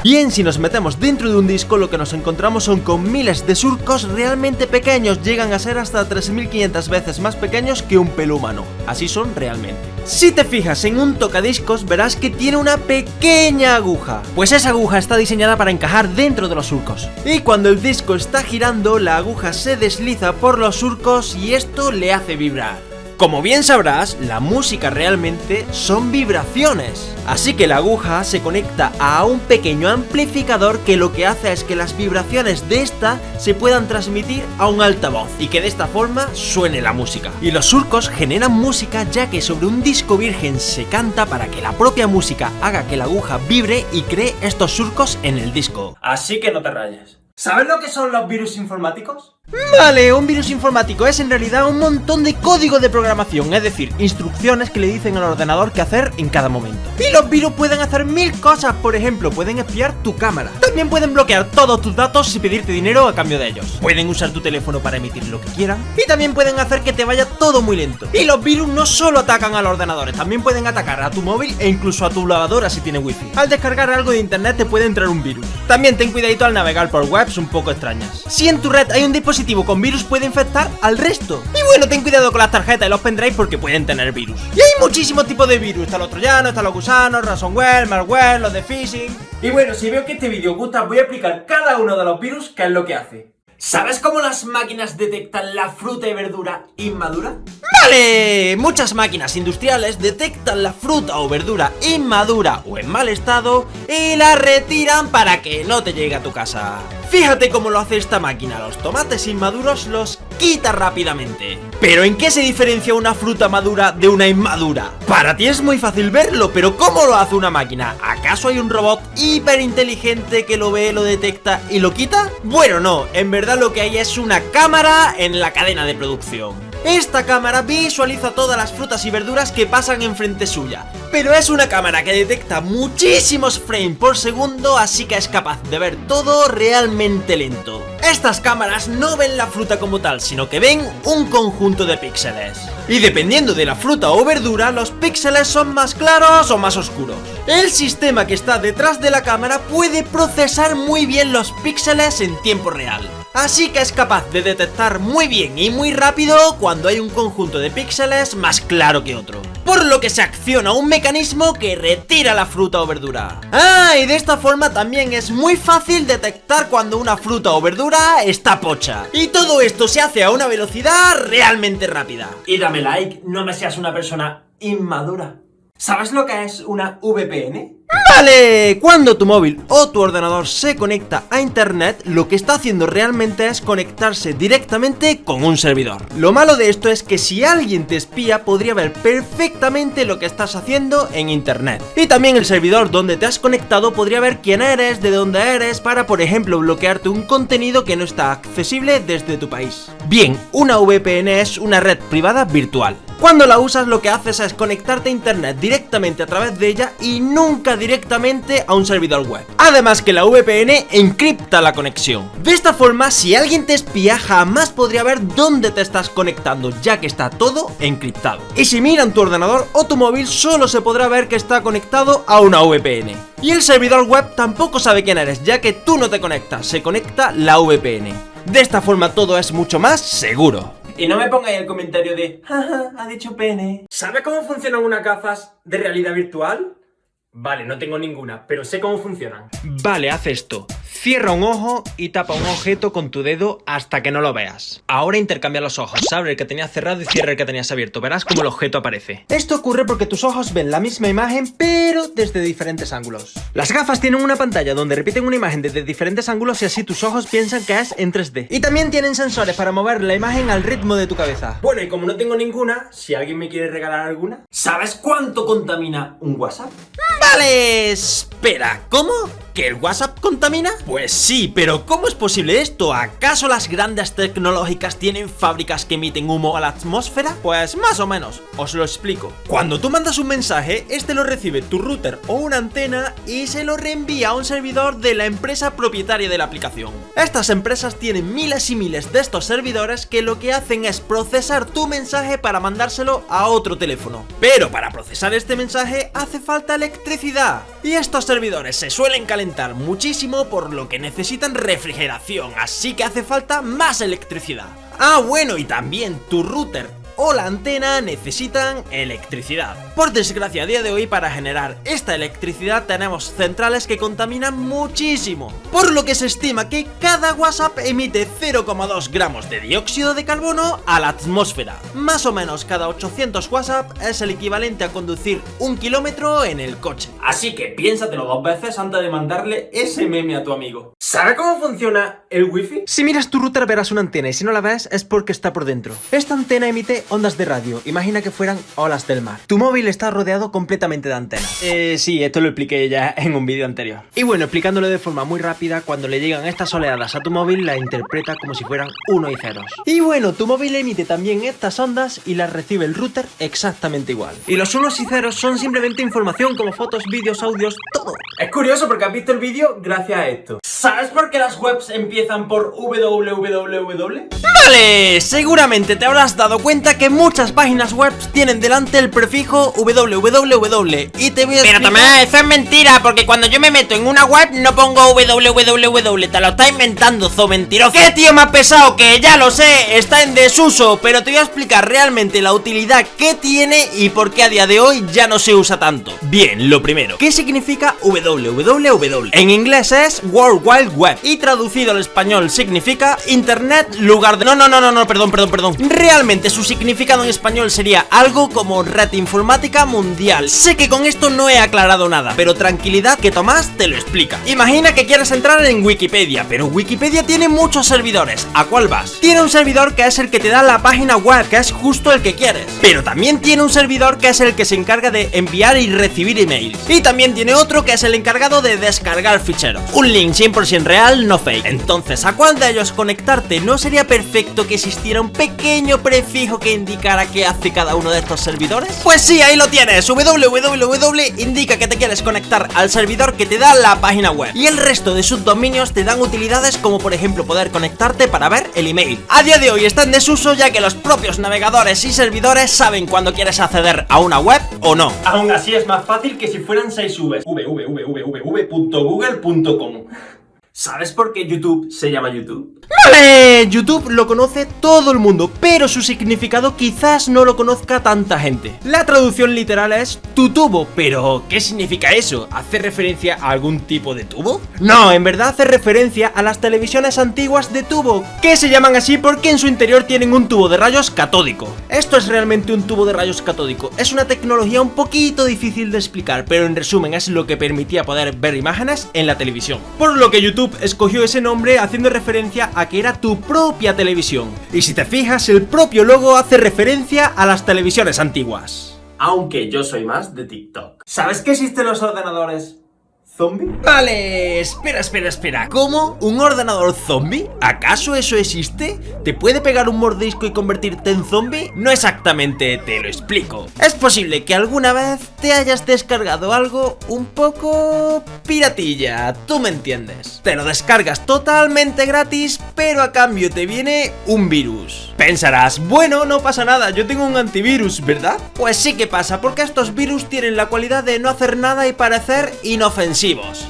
Bien, si nos metemos dentro de un disco, lo que nos encontramos son con miles de surcos realmente pequeños. Llegan a ser hasta 3500 veces más pequeños que un pelo humano. Así son realmente. Si te fijas en un tocadiscos, verás que tiene una pequeña aguja. Pues esa aguja está diseñada para encajar dentro de los surcos. Y cuando el disco está girando, la aguja se desliza por los surcos y esto le hace vibrar. Como bien sabrás, la música realmente son vibraciones. Así que la aguja se conecta a un pequeño amplificador que lo que hace es que las vibraciones de esta se puedan transmitir a un altavoz y que de esta forma suene la música. Y los surcos generan música ya que sobre un disco virgen se canta para que la propia música haga que la aguja vibre y cree estos surcos en el disco. Así que no te rayes. ¿Sabes lo que son los virus informáticos? Vale, un virus informático es en realidad un montón de código de programación, es decir, instrucciones que le dicen al ordenador qué hacer en cada momento. Y los virus pueden hacer mil cosas, por ejemplo, pueden espiar tu cámara. También pueden bloquear todos tus datos y pedirte dinero a cambio de ellos. Pueden usar tu teléfono para emitir lo que quieran. Y también pueden hacer que te vaya todo muy lento. Y los virus no solo atacan a los ordenadores, también pueden atacar a tu móvil e incluso a tu lavadora si tiene wifi. Al descargar algo de internet te puede entrar un virus. También ten cuidadito al navegar por webs un poco extrañas. Si en tu red hay un dispositivo con virus puede infectar al resto. Y bueno, ten cuidado con las tarjetas y los pendrive porque pueden tener virus. Y hay muchísimos tipos de virus. Están los troyanos, están los gusanos, ransomware, malware, los de phishing. Y bueno, si veo que este vídeo os gusta, voy a explicar cada uno de los virus qué es lo que hace. ¿Sabes cómo las máquinas detectan la fruta y verdura inmadura? ¡Vale! Muchas máquinas industriales detectan la fruta o verdura inmadura o en mal estado y la retiran para que no te llegue a tu casa. Fíjate cómo lo hace esta máquina, los tomates inmaduros los quita rápidamente. ¿Pero en qué se diferencia una fruta madura de una inmadura? Para ti es muy fácil verlo, pero ¿cómo lo hace una máquina? ¿Acaso hay un robot hiperinteligente que lo ve, lo detecta y lo quita? Bueno, no, en verdad lo que hay es una cámara en la cadena de producción. Esta cámara visualiza todas las frutas y verduras que pasan enfrente suya, pero es una cámara que detecta muchísimos frames por segundo, así que es capaz de ver todo realmente lento. Estas cámaras no ven la fruta como tal, sino que ven un conjunto de píxeles. Y dependiendo de la fruta o verdura, los píxeles son más claros o más oscuros. El sistema que está detrás de la cámara puede procesar muy bien los píxeles en tiempo real. Así que es capaz de detectar muy bien y muy rápido cuando hay un conjunto de píxeles más claro que otro. Por lo que se acciona un mecanismo que retira la fruta o verdura. Ah, y de esta forma también es muy fácil detectar cuando una fruta o verdura está pocha. Y todo esto se hace a una velocidad realmente rápida. Y dame like, no me seas una persona inmadura. ¿Sabes lo que es una VPN? Vale, cuando tu móvil o tu ordenador se conecta a internet, lo que está haciendo realmente es conectarse directamente con un servidor. Lo malo de esto es que si alguien te espía, podría ver perfectamente lo que estás haciendo en internet. Y también el servidor donde te has conectado podría ver quién eres, de dónde eres, para por ejemplo bloquearte un contenido que no está accesible desde tu país. Bien, una VPN es una red privada virtual. Cuando la usas lo que haces es conectarte a internet directamente a través de ella y nunca directamente a un servidor web. Además que la VPN encripta la conexión. De esta forma, si alguien te espía, jamás podría ver dónde te estás conectando, ya que está todo encriptado. Y si miran tu ordenador o tu móvil, solo se podrá ver que está conectado a una VPN. Y el servidor web tampoco sabe quién eres, ya que tú no te conectas, se conecta la VPN. De esta forma todo es mucho más seguro. Y no me pongáis el comentario de jaja, ha dicho pene. ¿Sabes cómo funcionan unas gafas de realidad virtual? Vale, no tengo ninguna, pero sé cómo funcionan. Vale, haz esto. Cierra un ojo y tapa un objeto con tu dedo hasta que no lo veas. Ahora intercambia los ojos. Abre el que tenías cerrado y cierra el que tenías abierto. Verás cómo el objeto aparece. Esto ocurre porque tus ojos ven la misma imagen, pero desde diferentes ángulos. Las gafas tienen una pantalla donde repiten una imagen desde diferentes ángulos y así tus ojos piensan que es en 3D. Y también tienen sensores para mover la imagen al ritmo de tu cabeza. Bueno, y como no tengo ninguna, si alguien me quiere regalar alguna, ¿sabes cuánto contamina un WhatsApp? Vale, espera, ¿cómo? ¿Que el WhatsApp contamina? Pues sí, pero ¿cómo es posible esto? ¿Acaso las grandes tecnológicas tienen fábricas que emiten humo a la atmósfera? Pues más o menos, os lo explico. Cuando tú mandas un mensaje, este lo recibe tu router o una antena y se lo reenvía a un servidor de la empresa propietaria de la aplicación. Estas empresas tienen miles y miles de estos servidores que lo que hacen es procesar tu mensaje para mandárselo a otro teléfono. Pero para procesar este mensaje hace falta electricidad. Y estos servidores se suelen calentar muchísimo, por lo que necesitan refrigeración, así que hace falta más electricidad. Ah, bueno, y también tu router o la antena necesitan electricidad. Por desgracia, a día de hoy, para generar esta electricidad tenemos centrales que contaminan muchísimo, por lo que se estima que cada WhatsApp emite 0,2 gramos de dióxido de carbono a la atmósfera. Más o menos cada 800 WhatsApp es el equivalente a conducir 1 kilómetro en el coche. Así que piénsatelo 2 veces antes de mandarle ese meme a tu amigo. ¿Sabe cómo funciona el wifi? Si miras tu router verás una antena, y si no la ves es porque está por dentro. Esta antena emite ondas de radio, imagina que fueran olas del mar. Tu móvil está rodeado completamente de antenas. Sí, esto lo expliqué ya en un vídeo anterior. Y bueno, explicándolo de forma muy rápida, cuando le llegan estas oleadas a tu móvil, la interpreta como si fueran 1 y 0. Y bueno, tu móvil emite también estas ondas y las recibe el router exactamente igual. Y los 1 y 0 son simplemente información como fotos, vídeos, audios, todo. Es curioso porque has visto el vídeo gracias a esto. ¿Sabes por qué las webs empiezan por www? Vale, seguramente te habrás dado cuenta que muchas páginas web tienen delante el prefijo www y te voy a Pero explicar... Tomás, eso es mentira, porque cuando yo me meto en una web no pongo www, te lo está inventando, zo mentiroso. ¿Qué tío más pesado? Que ya lo sé, está en desuso, pero te voy a explicar realmente la utilidad que tiene y por qué a día de hoy ya no se usa tanto. Bien, lo primero, ¿qué significa www? En inglés es World Wide Web y traducido al español significa Internet, lugar de... No, perdón. Realmente su significado en español sería algo como red informática mundial. Sé que con esto no he aclarado nada, pero tranquilidad que Tomás te lo explica. Imagina que quieres entrar en Wikipedia, pero Wikipedia tiene muchos servidores. ¿A cuál vas? Tiene un servidor que es el que te da la página web, que es justo el que quieres. Pero también tiene un servidor que es el que se encarga de enviar y recibir emails. Y también tiene otro que es el encargado de descargar ficheros. Un link 100% real, no fake. Entonces, ¿a cuál de ellos conectarte? ¿No sería perfecto que existiera un pequeño prefijo que indicara qué hace cada uno de estos servidores? Pues sí, ahí lo tienes. www indica que te quieres conectar al servidor que te da la página web, y el resto de subdominios te dan utilidades como por ejemplo poder conectarte para ver el email. A día de hoy está en desuso, ya que los propios navegadores y servidores saben cuándo quieres acceder a una web o no. Aún así es más fácil que si fueran 6 Vs. www.google.com. ¿Sabes por qué YouTube se llama YouTube? Vale, YouTube lo conoce todo el mundo, pero su significado quizás no lo conozca tanta gente. La traducción literal es tu tubo, pero ¿qué significa eso? ¿Hace referencia a algún tipo de tubo? No, en verdad hace referencia a las televisiones antiguas de tubo, que se llaman así porque en su interior tienen un tubo de rayos catódico. Esto es realmente un tubo de rayos catódico, es una tecnología un poquito difícil de explicar, pero en resumen es lo que permitía poder ver imágenes en la televisión. Por lo que YouTube escogió ese nombre haciendo referencia a que era tu propia televisión. Y si te fijas, el propio logo hace referencia a las televisiones antiguas. Aunque yo soy más de TikTok. ¿Sabes que existen los ordenadores zombie? Vale, espera. ¿Cómo? ¿Un ordenador zombie? ¿Acaso eso existe? ¿Te puede pegar un mordisco y convertirte en zombie? No exactamente, te lo explico. Es posible que alguna vez te hayas descargado algo un poco piratilla, tú me entiendes. Te lo descargas totalmente gratis, pero a cambio te viene un virus. Pensarás, bueno, no pasa nada, yo tengo un antivirus, ¿verdad? Pues sí que pasa, porque estos virus tienen la cualidad de no hacer nada y parecer inofensivos.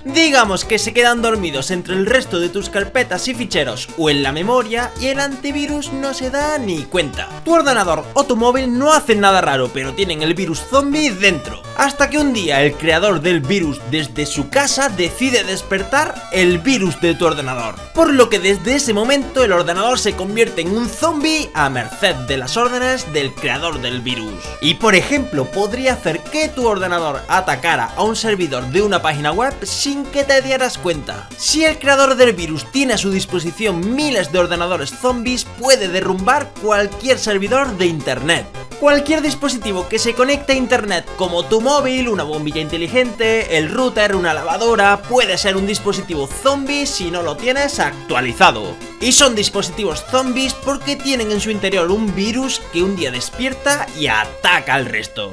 Digamos que se quedan dormidos entre el resto de tus carpetas y ficheros o en la memoria, y el antivirus no se da ni cuenta. Tu ordenador o tu móvil no hacen nada raro, pero tienen el virus zombie dentro. Hasta que un día el creador del virus desde su casa decide despertar el virus de tu ordenador. Por lo que desde ese momento el ordenador se convierte en un zombie a merced de las órdenes del creador del virus. Y por ejemplo, podría hacer que tu ordenador atacara a un servidor de una página web sin que te dieras cuenta. Si el creador del virus tiene a su disposición miles de ordenadores zombies, puede derrumbar cualquier servidor de internet. Cualquier dispositivo que se conecte a internet, como tu móvil, una bombilla inteligente, el router, una lavadora, puede ser un dispositivo zombie si no lo tienes actualizado. Y son dispositivos zombies porque tienen en su interior un virus que un día despierta y ataca al resto.